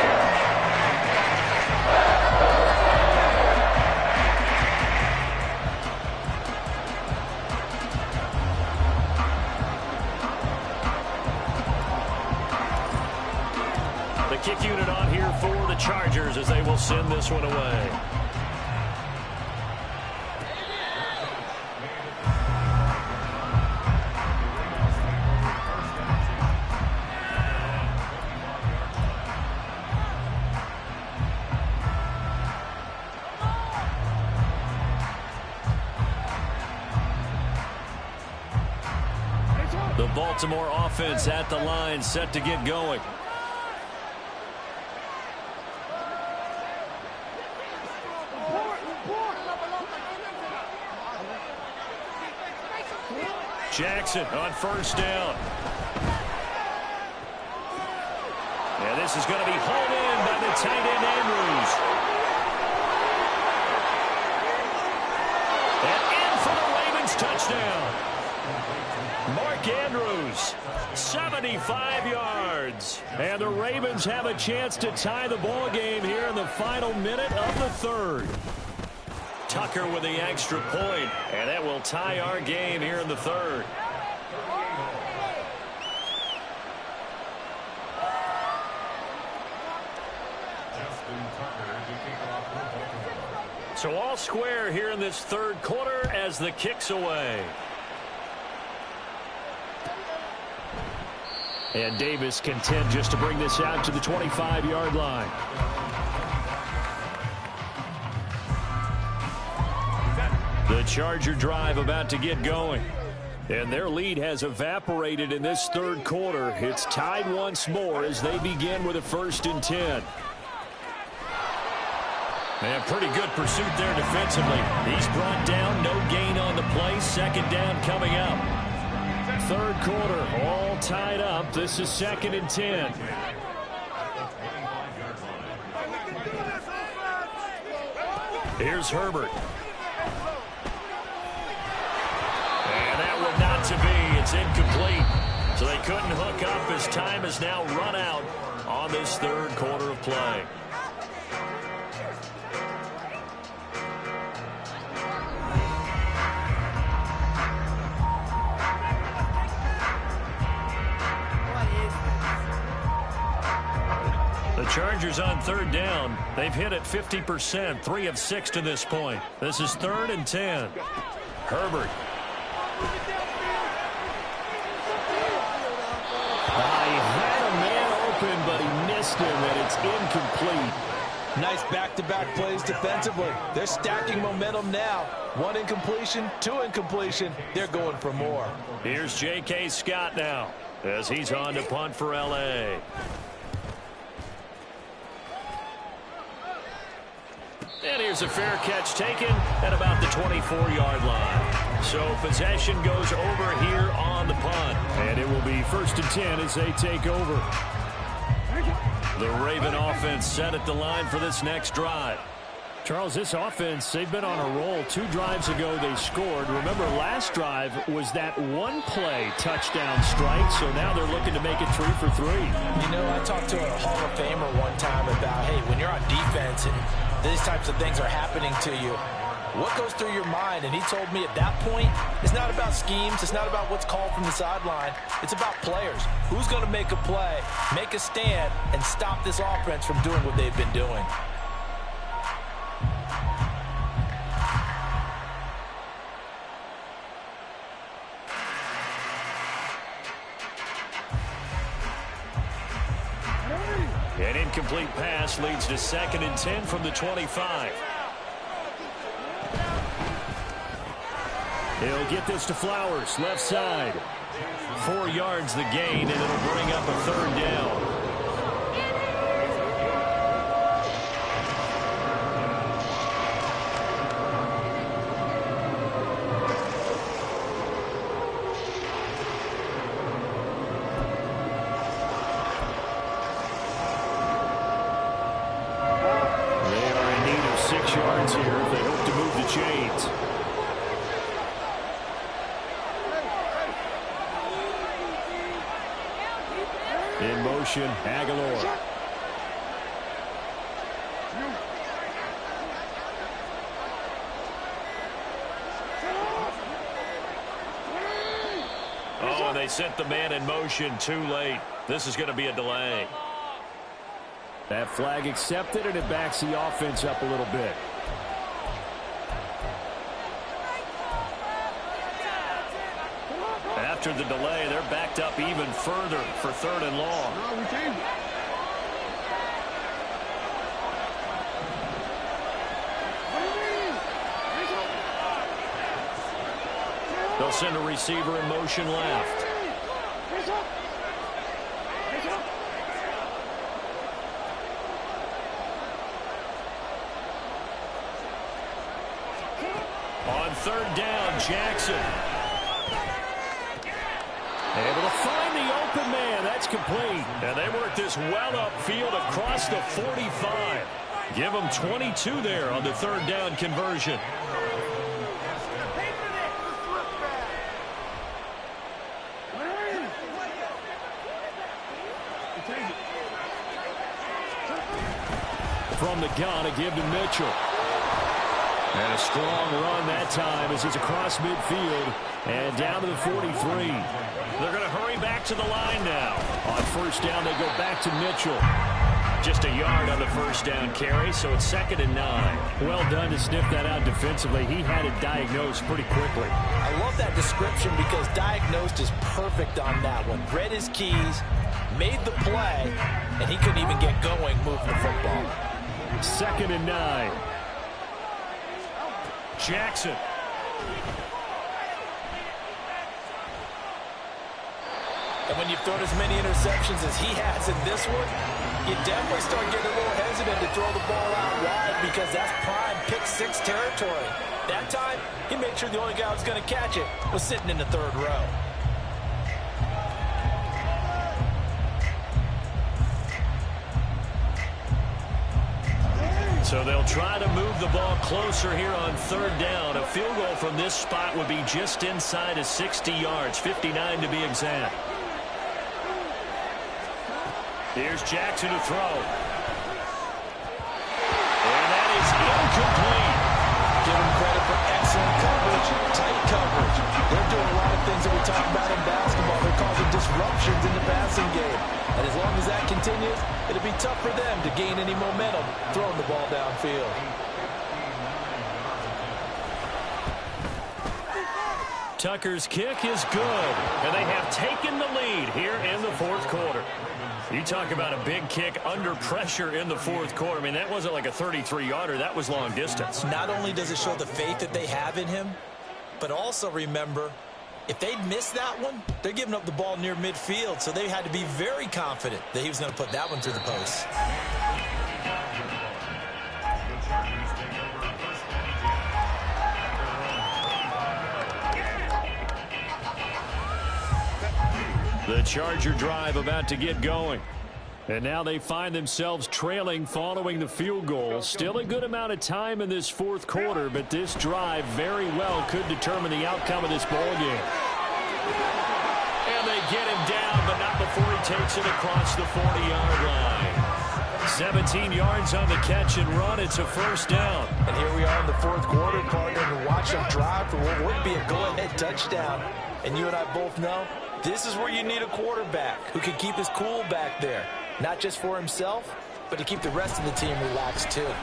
B: kick unit on here for the Chargers as they will send this one away. The Baltimore offense at the line, set to get going. Jackson on first down. And this is going to be hauled in by the tight end Andrews. And in for the Ravens touchdown. Mark Andrews, 75 yards. And the Ravens have a chance to tie the ball game here in the final minute of the third. Tucker with the extra point, and that will tie our game here in the third. So all square here in this third quarter as the kick's away. And Davis content just to bring this out to the 25-yard line. The Charger drive about to get going. And their lead has evaporated in this third quarter. It's tied once more as they begin with a 1st and 10. And pretty good pursuit there defensively. He's brought down, no gain on the play. 2nd down coming up. Third quarter, all tied up. This is 2nd and 10. Here's Herbert. And that one not to be. It's incomplete. So they couldn't hook up as time has now run out on this third quarter of play. The Chargers on 3rd down. They've hit it 50%, 3 of 6 to this point. This is 3rd and 10. Herbert.
D: He had a man open, but he missed him, and it's incomplete. Nice back-to-back plays defensively. They're stacking momentum now. 1 incompletion, 2 incompletion. They're going for more.
B: Here's J.K. Scott now as he's on to punt for L.A. And here's a fair catch taken at about the 24-yard line. So possession goes over here on the punt. And it will be 1st and 10 as they take over. The Raven offense set at the line for this next drive.
E: Charles, this offense, they've been on a roll. 2 drives ago they scored. Remember, last drive was that one-play touchdown strike, so now they're looking to make it 3 for 3.
D: You know, I talked to a Hall of Famer one time about, hey, when you're on defense and these types of things are happening to you, what goes through your mind? And he told me at that point, it's not about schemes. It's not about what's called from the sideline. It's about players. Who's going to make a play, make a stand, and stop this offense from doing what they've been doing?
B: An incomplete pass leads to 2nd and 10 from the 25.
E: He'll get this to Flowers, left side.
B: 4 yards the gain, and it'll bring up a 3rd down.
E: Here if they hope to move the chains. In motion, Aguilar.
B: Oh, and they sent the man in motion too late. This is going to be a delay.
E: That flag accepted, and it backs the offense up a little bit. After the delay, they're backed up even further for 3rd and long. They'll send a receiver in motion left. On 3rd down, Jackson. Able to find the open man. That's complete. And they work this well upfield across the 45. Give them 22 there on the 3rd down conversion. From the gun, a give to Mitchell. And a strong run that time as it's across midfield and down to the 43. They're going to hurry back to the line now. On 1st down, they go back to Mitchell. Just a yard on the 1st down carry, so it's 2nd and 9. Well done to sniff that out defensively. He had it diagnosed pretty quickly.
D: I love that description because diagnosed is perfect on that one. Read his keys, made the play, and he couldn't even get going moving the football.
E: 2nd and 9. Jackson.
D: And when you've thrown as many interceptions as he has in this one, you definitely start getting a little hesitant to throw the ball out wide because that's prime pick-6 territory. That time, he made sure the only guy who was going to catch it was sitting in the 3rd row.
E: So they'll try to move the ball closer here on 3rd down. A field goal from this spot would be just inside of 60 yards, 59 to be exact. Here's Jackson to throw. And that is incomplete.
D: Give him credit for excellent coverage, tight coverage. They're doing a lot of things that we talk about in basketball. They're causing disruptions in the passing game. And as long as that continues, it'll be tough for them to gain any momentum throwing the ball downfield.
E: Tucker's kick is good, and they have taken the lead here in the 4th quarter. You talk about a big kick under pressure in the 4th quarter. I mean, that wasn't like a 33-yarder. That was long distance.
C: Not only does it show the faith that they have in him, but also remember, if they'd missed that one, they're giving up the ball near midfield, so they had to be very confident that he was going to put that one through the post.
E: The Charger drive about to get going. And now they find themselves trailing following the field goal. Still a good amount of time in this 4th quarter, but this drive very well could determine the outcome of this ball game. And they get him down, but not before he takes it across the 40-yard line. 17 yards on the catch and run. It's a 1st down.
D: And here we are in the 4th quarter, partner, and watch them drive for what would be a go-ahead touchdown. And you and I both know this is where you need a quarterback who can keep his cool back there. Not just for himself, but to keep the rest of the team relaxed, too.
E: A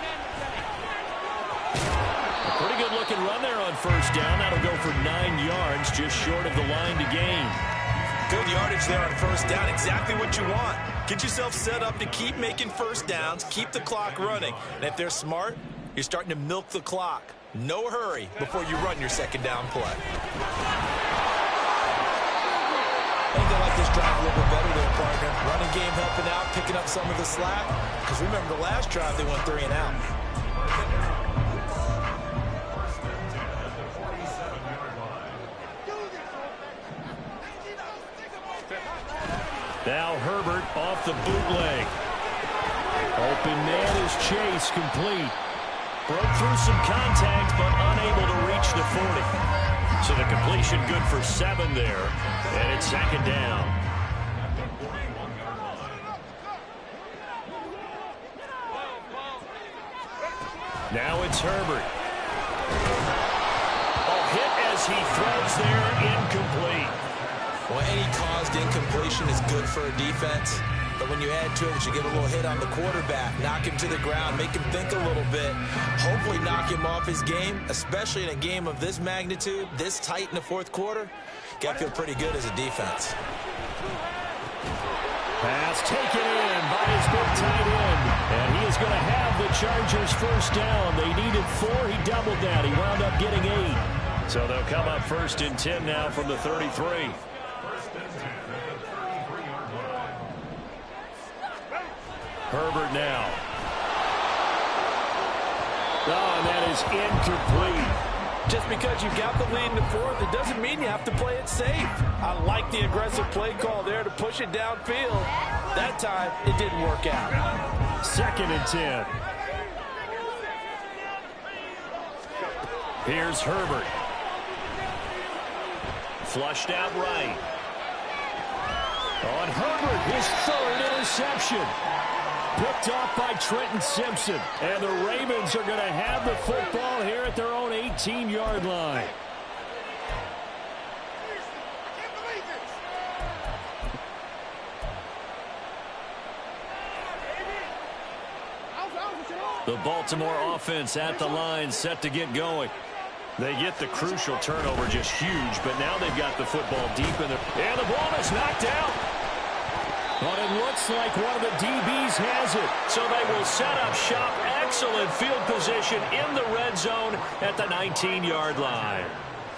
E: pretty good-looking run there on 1st down. That'll go for 9 yards, just short of the line to gain.
C: Good yardage there on 1st down. Exactly what you want. Get yourself set up to keep making 1st downs, keep the clock running. And if they're smart, you're starting to milk the clock. No hurry before you run your 2nd down play. I think they like this drive a little bit better there, partner. Running game helping out, picking up some of the slack. Because remember, the last drive they went 3 and out.
E: Now Herbert off the bootleg. Open man is Chase, complete. Broke through some contact, but unable to reach the 40. So the completion good for 7 there, and it's 2nd down. Now it's Herbert. A hit as he throws there, incomplete.
C: Well, any caused incompletion is good for a defense. But when you add to it that you get a little hit on the quarterback, knock him to the ground, make him think a little bit, hopefully knock him off his game, especially in a game of this magnitude, this tight in the fourth quarter, got to feel pretty good as a defense.
B: Pass taken in by his big tight end. And he is going to have the Chargers first down. They needed 4. He doubled that. He wound up getting 8. So they'll come up 1st and 10 now from the 33. Herbert now. Oh, and that is incomplete.
D: Just because you got the lead in the fourth, it doesn't mean you have to play it safe. I like the aggressive play call there to push it downfield. That time, it didn't work out.
B: 2nd and 10. Here's Herbert. Flushed out right. On Herbert, his 3rd interception. Picked off by Trenton Simpson. And the Ravens are going to have the football here at their own 18-yard line. The Baltimore offense at the line, set to get going. They get the crucial turnover, just huge, but now they've got the football deep in there. And the ball is knocked out. But it looks like one of the DBs has it. So they will set up shop. Excellent field position in the red zone at the 19-yard line.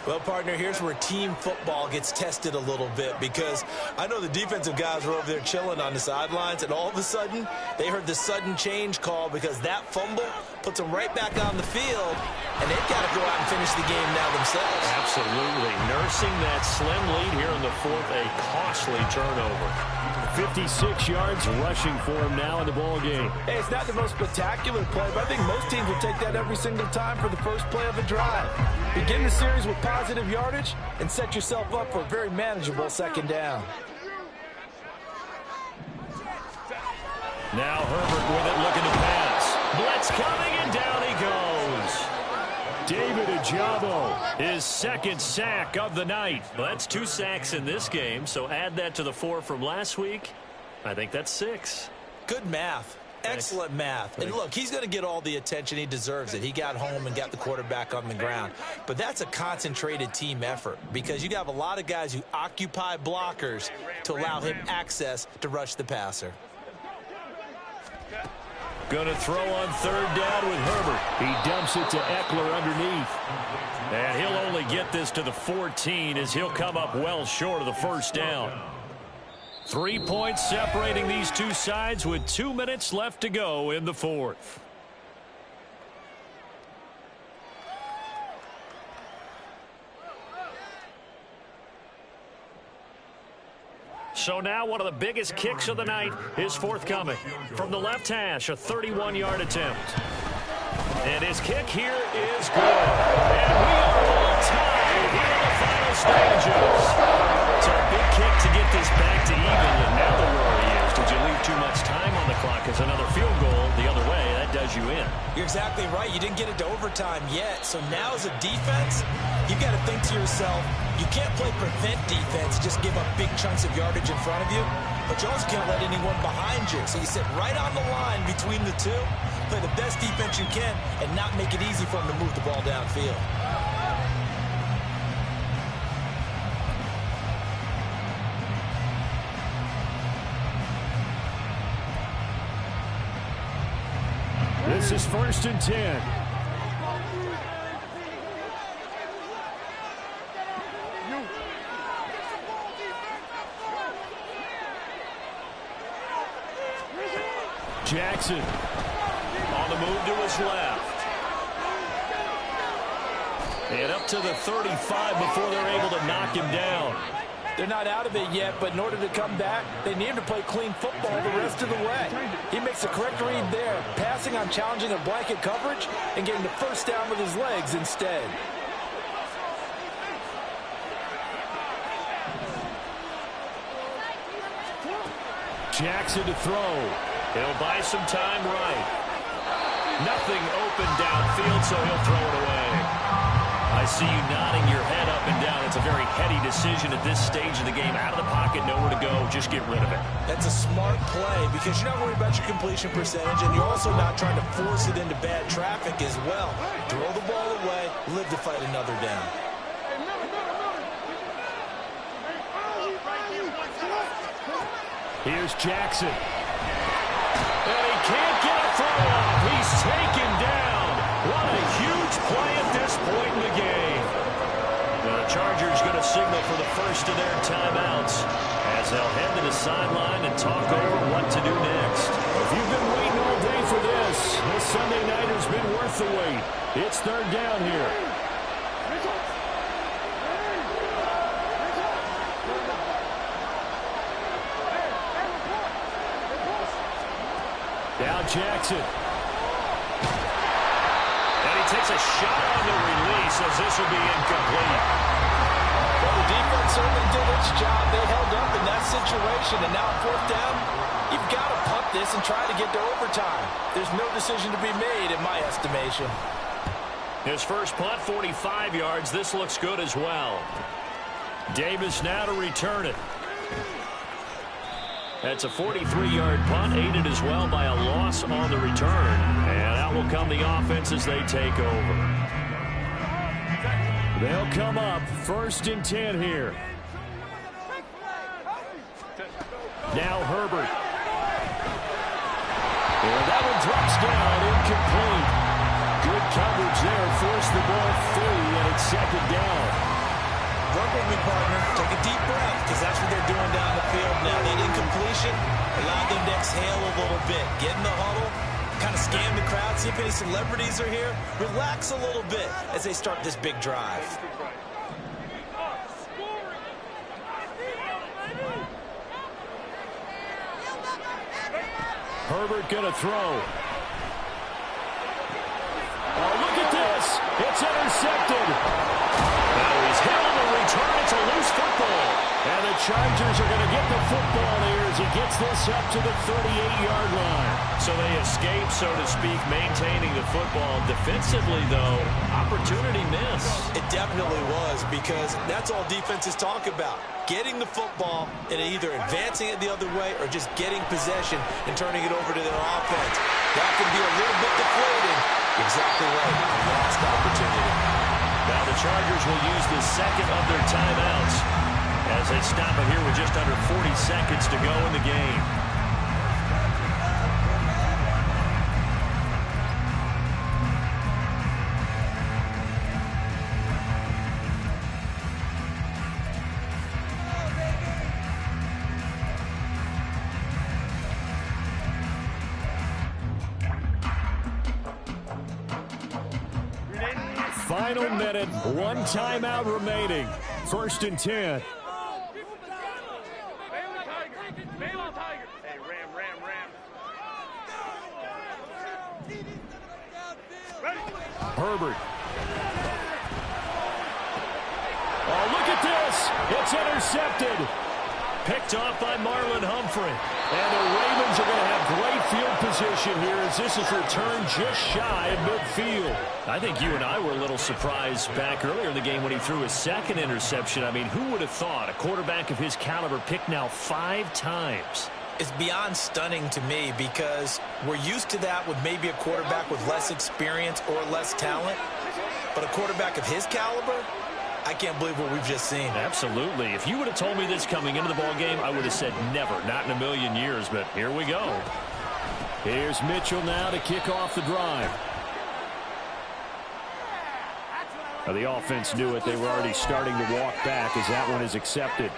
C: Well, partner, here's where team football gets tested a little bit, because I know the defensive guys were over there chilling on the sidelines, and all of a sudden, they heard the sudden change call because that fumble puts them right back on the field, and they've got to go out and finish the game now themselves.
B: Absolutely. Nursing that slim lead here in the fourth, a costly turnover. 56 yards rushing for him now in the ball game.
D: Hey, it's not the most spectacular play, but I think most teams will take that every single time for the first play of a drive. Begin the series with positive yardage and set yourself up for a very manageable 2nd down.
B: Now Herbert with it, looking to pass. Blitz coming, and down he goes. David Ojabo, his 2nd sack of the night. Well, that's 2 sacks in this game, so add that to the 4 from last week. I think that's 6.
C: Good math. Excellent math. And look, he's going to get all the attention. He deserves it. He got home and got the quarterback on the ground. But that's a concentrated team effort, because you have a lot of guys who occupy blockers to allow him access to rush the passer.
B: Going to throw on 3rd down with Herbert. He dumps it to Eckler underneath. And he'll only get this to the 14 as he'll come up well short of the first down. 3 points separating these two sides with 2 minutes left to go in the fourth. So now one of the biggest kicks of the night is forthcoming. From the left hash, a 31-yard attempt. And his kick here is good. And we are all tied here in the final stages. So a big kick to get this back to even. And now the worry is, did you leave too much time on the clock? As another field goal the other way, that does you in.
C: You're exactly right. You didn't get it to overtime yet. So now as a defense, you've got to think to yourself, you can't play prevent defense, just give up big chunks of yardage in front of you, but you also can't let anyone behind you. So you sit right on the line between the two, play the best defense you can, and not make it easy for them to move the ball downfield.
B: This is 1st and 10. Jackson on the move to his left. And up to the 35 before they're able to knock him down.
D: They're not out of it yet, but in order to come back, they need to play clean football the rest of the way. He makes a correct read there, passing on challenging a blanket coverage and getting the first down with his legs instead.
B: Jackson to throw. He'll buy some time right. Nothing open downfield, so he'll throw it away. I see you nodding your head up and down. It's a very heady decision at this stage of the game. Out of the pocket, nowhere to go. Just get rid of it.
C: That's a smart play because you're not worried about your completion percentage, and you're also not trying to force it into bad traffic as well. Throw the ball away, live to fight another down.
E: Here's Jackson. And he can't get a throw off. He's taken down. What a huge play at this point in the game.
B: The Chargers going to signal for the first of their timeouts as they'll head to the sideline and talk over what to do next.
E: If you've been waiting all day for this Sunday night has been worth the wait. It's third down here. Now Jackson.
B: And he takes a shot on the release as this will be incomplete.
D: Well, the defense certainly did its job. They held up in that situation, and now fourth down, you've got to punt this and try to get to overtime. There's no decision to be made in my estimation.
B: His first punt, 45 yards. This looks good as well. Davis now to return it. That's a 43-yard punt, aided as well by a loss on the return. And out will come the offense as they take over.
E: They'll come up first and 10 here. Now Herbert. And that one drops down, incomplete. Good coverage there, forced the ball free, and it's second down.
C: Work with me, partner. Take a deep breath, because that's what they're doing down the field now. That incompletion allowed them to exhale a little bit. Get in the huddle, kind of scan the crowd, see if any celebrities are here. Relax a little bit as they start this big drive.
E: Herbert gonna throw. Oh, look at this. It's intercepted.
B: Now he's hit on the return. It's a loose football.
E: And the Chargers are going to get the football here as he gets this up to the 38-yard line.
B: So they escape, so to speak, maintaining the football. Defensively, though, opportunity miss.
C: It definitely was, because that's all defenses talk about. Getting the football and either advancing it the other way or just getting possession and turning it over to their offense. That can be a little bit deflating. Exactly right. Lost opportunity.
B: Now the Chargers will use the second of their timeouts as they stop it here with just under 40 seconds to go in the game.
E: Final minute, one timeout remaining. First and 10. Herbert. Oh, look at this. It's intercepted.
B: Picked off by Marlon Humphrey.
E: And the Ravens are going to have great field position here as this is returned just shy of midfield.
B: I think you and I were a little surprised back earlier in the game when he threw his second interception. I mean, who would have thought a quarterback of his caliber picked now 5 times?
C: It's beyond stunning to me because we're used to that with maybe a quarterback with less experience or less talent. But a quarterback of his caliber, I can't believe what we've just seen.
B: Absolutely. If you would have told me this coming into the ball game, I would have said never, not in a million years, but here we go.
E: Here's Mitchell now to kick off the drive. Now the offense knew it. They were already starting to walk back as that one is accepted.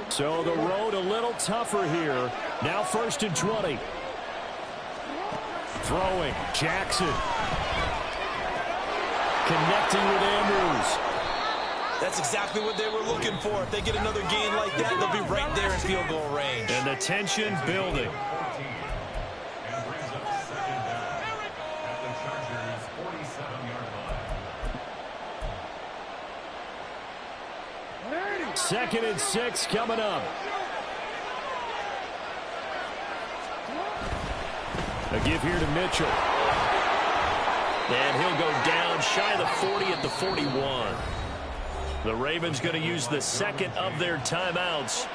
E: So the road a little tougher here. Now first and 20. Throwing. Jackson. Connecting with Andrews.
C: That's exactly what they were looking for. If they get another gain like that, they'll be right there in field goal range.
B: And the tension building.
E: Second and 6 coming up. A give here to Mitchell. And he'll go down shy of the 40 at the 41. The Ravens going to use the second of their timeouts,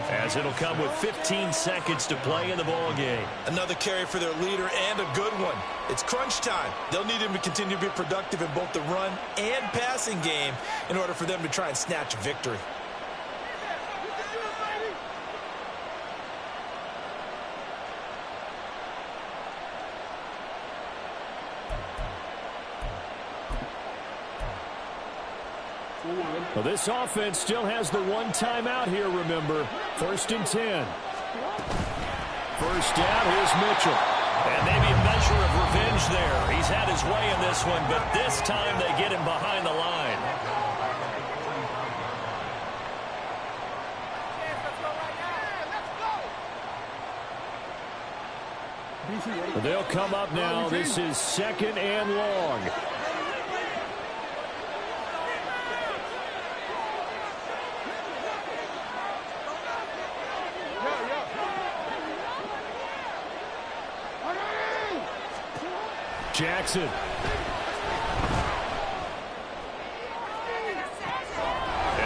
E: as it'll come with 15 seconds to play in the ball game.
C: Another carry for their leader, and a good one. It's crunch time. They'll need him to continue to be productive in both the run and passing game in order for them to try and snatch a victory.
E: Well, this offense still has the one timeout here, remember. 1st and 10. First down, here's Mitchell.
B: And maybe a measure of revenge there. He's had his way in this one, but this time they get him behind the line.
E: They'll come up now. This is 2nd and long. Jackson. And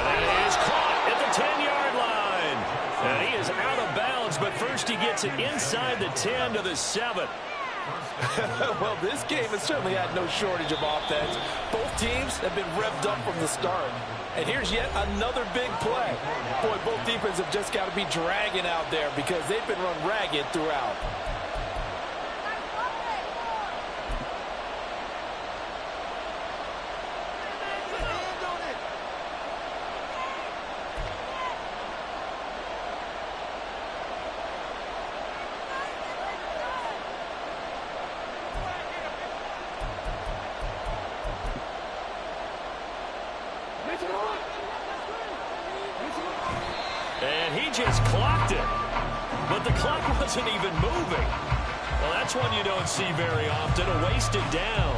B: that is caught at the 10-yard line. And he is out of bounds, but first he gets it inside the 10 to the 7.
D: Well, this game has certainly had no shortage of offense. Both teams have been revved up from the start. And here's yet another big play. Boy, both defenses have just got to be dragging out there because they've been run ragged throughout.
B: And he just clocked it. But the clock wasn't even moving. Well, that's one you don't see very often, a wasted down.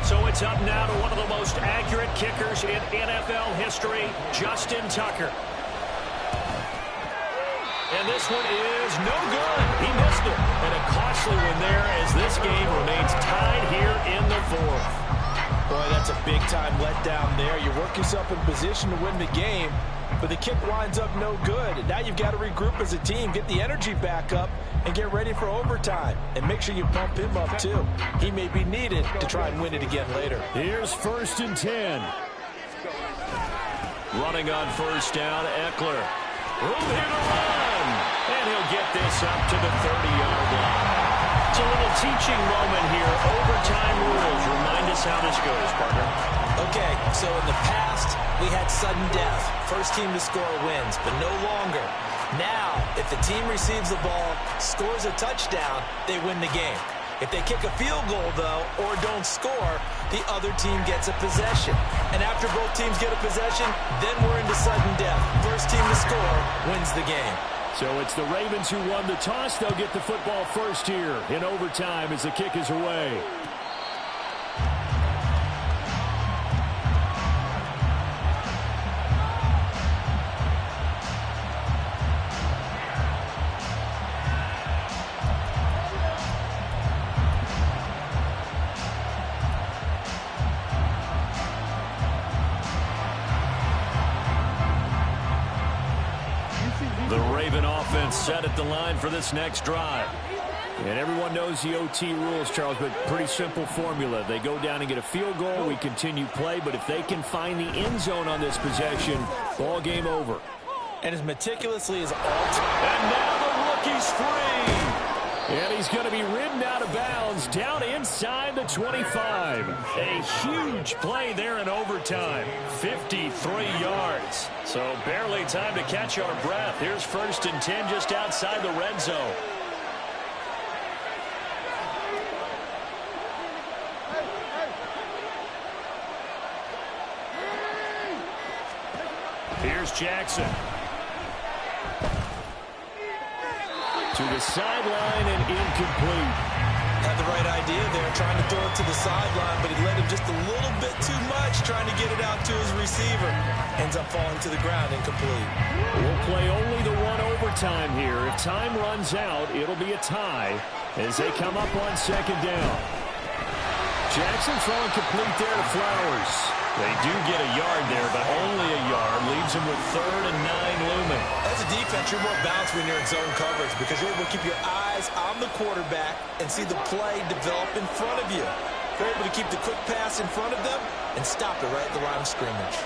B: So it's up now to one of the most accurate kickers in NFL history, Justin Tucker. And this one is no good. He missed it. And a costly one there as this game remains tied here in the 4th.
D: Boy, that's a big-time letdown there. You work yourself in position to win the game, but the kick winds up no good. Now you've got to regroup as a team, get the energy back up, and get ready for overtime. And make sure you pump him up, too. He may be needed to try and win it again later.
E: Here's 1st and 10.
B: Running on first down, Eckler. Room here to run. And he'll get this up to the 30-yard line. It's a little teaching moment here. Overtime rules. Remind us how this goes, partner.
C: Okay, so in the past, we had sudden death. First team to score wins, but no longer. Now, if the team receives the ball, scores a touchdown, they win the game. If they kick a field goal, though, or don't score, the other team gets a possession. And after both teams get a possession, then we're into sudden death. First team to score wins the game.
E: So it's the Ravens who won the toss. They'll get the football first here in overtime as the kick is away. The Raven offense set at the line for this next drive. And everyone knows the OT rules, Charles, but pretty simple formula. They go down and get a field goal, we continue play, but if they can find the end zone on this possession, ball game over.
D: And as meticulously as all
B: And now the rookie's free.
E: And he's going to be ridden out of bounds down inside the 25.
B: A huge play there in overtime. 53 yards. So barely time to catch our breath. Here's 1st and 10 just outside the red zone. Here's Jackson. To the sideline and incomplete.
C: the right idea there, trying to throw it to the sideline, but he let him just a little bit too much, trying to get it out to his receiver. Ends up falling to the ground incomplete.
B: We'll play only the one overtime here. If time runs out, it'll be a tie as they come up on second down. Jackson throwing complete there to Flowers. They do get a yard there, but only a yard. Leaves them with 3rd and 9 looming.
C: As a defense, you're more balanced when you're in zone coverage because you're able to keep your eyes on the quarterback and see the play develop in front of you. You're able to keep the quick pass in front of them and stop it right at the line of scrimmage.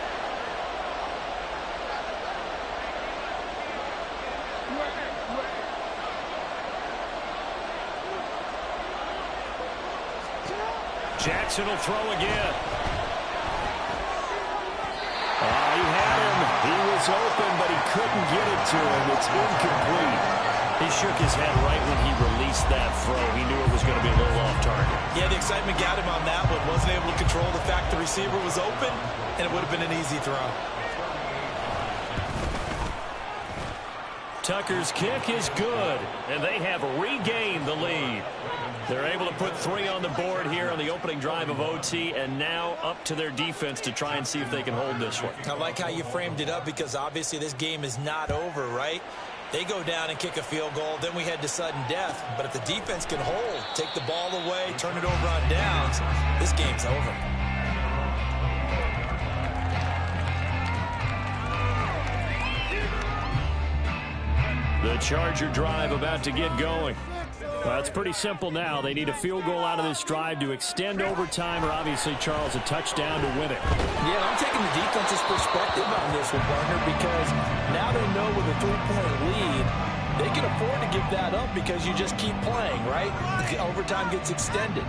B: Jackson will throw again. He had him. He was open, but he couldn't get it to him. It's incomplete. He shook his head right when he released that throw. He knew it was going to be a little off target.
C: Yeah, the excitement got him on that one. Wasn't able to control the fact the receiver was open, and it would have been an easy throw.
B: Tucker's kick is good, and they have regained the lead. They're able to put 3 on the board here on the opening drive of OT, and now up to their defense to try and see if they can hold this one.
C: I like how you framed it up because obviously this game is not over, right? They go down and kick a field goal, then we head to sudden death. But if the defense can hold, take the ball away, turn it over on downs, this game's over.
B: The Charger drive about to get going. Well, it's pretty simple now. They need a field goal out of this drive to extend overtime, or obviously, Charles, a touchdown to win it.
D: Yeah, I'm taking the defense's perspective on this one, partner, because now they know with a 3-point lead, they can afford to give that up because you just keep playing, right? The overtime gets extended.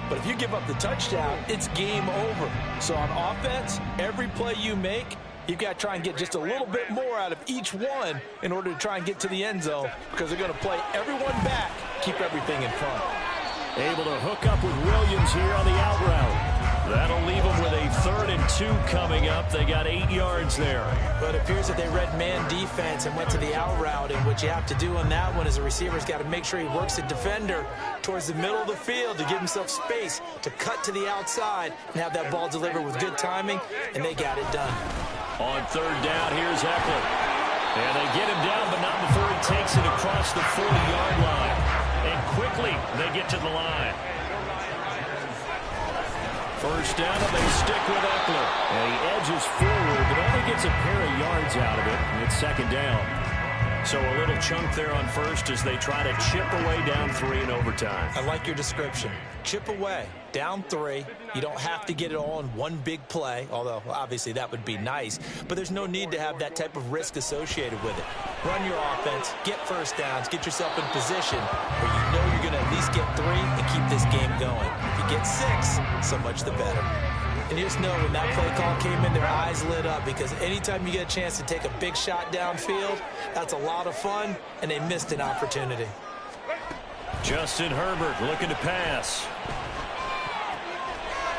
D: But if you give up the touchdown, it's game over. So on offense, every play you make, you've got to try and get just a little bit more out of each one in order to try and get to the end zone because they're going to play everyone back, keep everything in front.
B: Able to hook up with Williams here on the out route. That'll leave them with a 3rd and 2 coming up. They got 8 yards there.
C: But it appears that they read man defense and went to the out route, and what you have to do on that one is the receiver's got to make sure he works the defender towards the middle of the field to give himself space to cut to the outside and have that ball delivered with good timing, and they got it done.
B: On 3rd down, here's Eckler. And they get him down, but not before he takes it across the 40-yard line. And quickly, they get to the line. First down, and they stick with Eckler. And he edges forward, but only gets a pair of yards out of it, and it's 2nd down. So a little chunk there on first as they try to chip away down 3 in overtime.
C: I like your description. Chip away, down 3. You don't have to get it all in one big play, although obviously that would be nice. But there's no need to have that type of risk associated with it. Run your offense, get first downs, get yourself in position where you know you're going to at least get 3 and keep this game going. If you get 6, so much the better. And you just know when that play call came in, their eyes lit up because anytime you get a chance to take a big shot downfield, that's a lot of fun, and they missed an opportunity.
B: Justin Herbert looking to pass.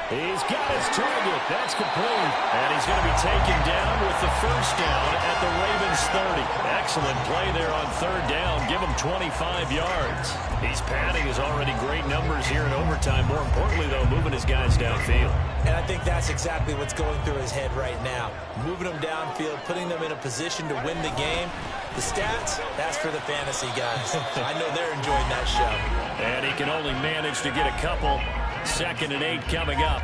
B: He's got his target. That's complete. And he's going to be taken down with the first down at the Ravens 30. Excellent play there on 3rd down. Give him 25 yards. He's padding his already great numbers here in overtime. More importantly, though, moving his guys downfield.
C: And I think that's exactly what's going through his head right now. Moving them downfield, putting them in a position to win the game. The stats, that's for the fantasy guys. I know they're enjoying that show.
B: And he can only manage to get a couple. 2nd and 8 coming up.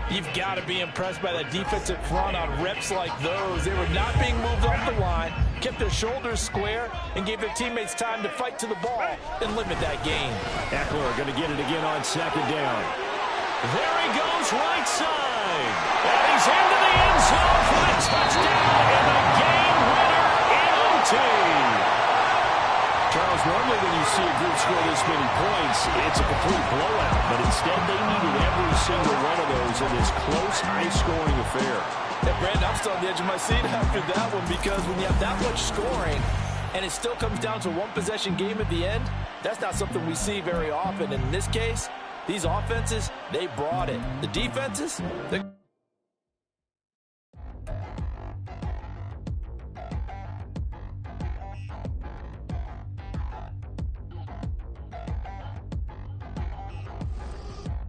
D: You've got to be impressed by that defensive front on reps like those. They were not being moved off the line, kept their shoulders square, and gave their teammates time to fight to the ball and limit that gain.
B: Eckler going to get it again on 2nd down. There he goes, right side. And he's into the end zone for the touchdown and the game winner in OT. Charles, normally when you see a group score this many points, it's a complete blowout. But instead, they needed every single one of those in this close, high-scoring affair.
D: Yeah, Brandon, I'm still on the edge of my seat after that one because when you have that much scoring and it still comes down to a one-possession game at the end, that's not something we see very often. And in this case, these offenses, they brought it. The defenses, they're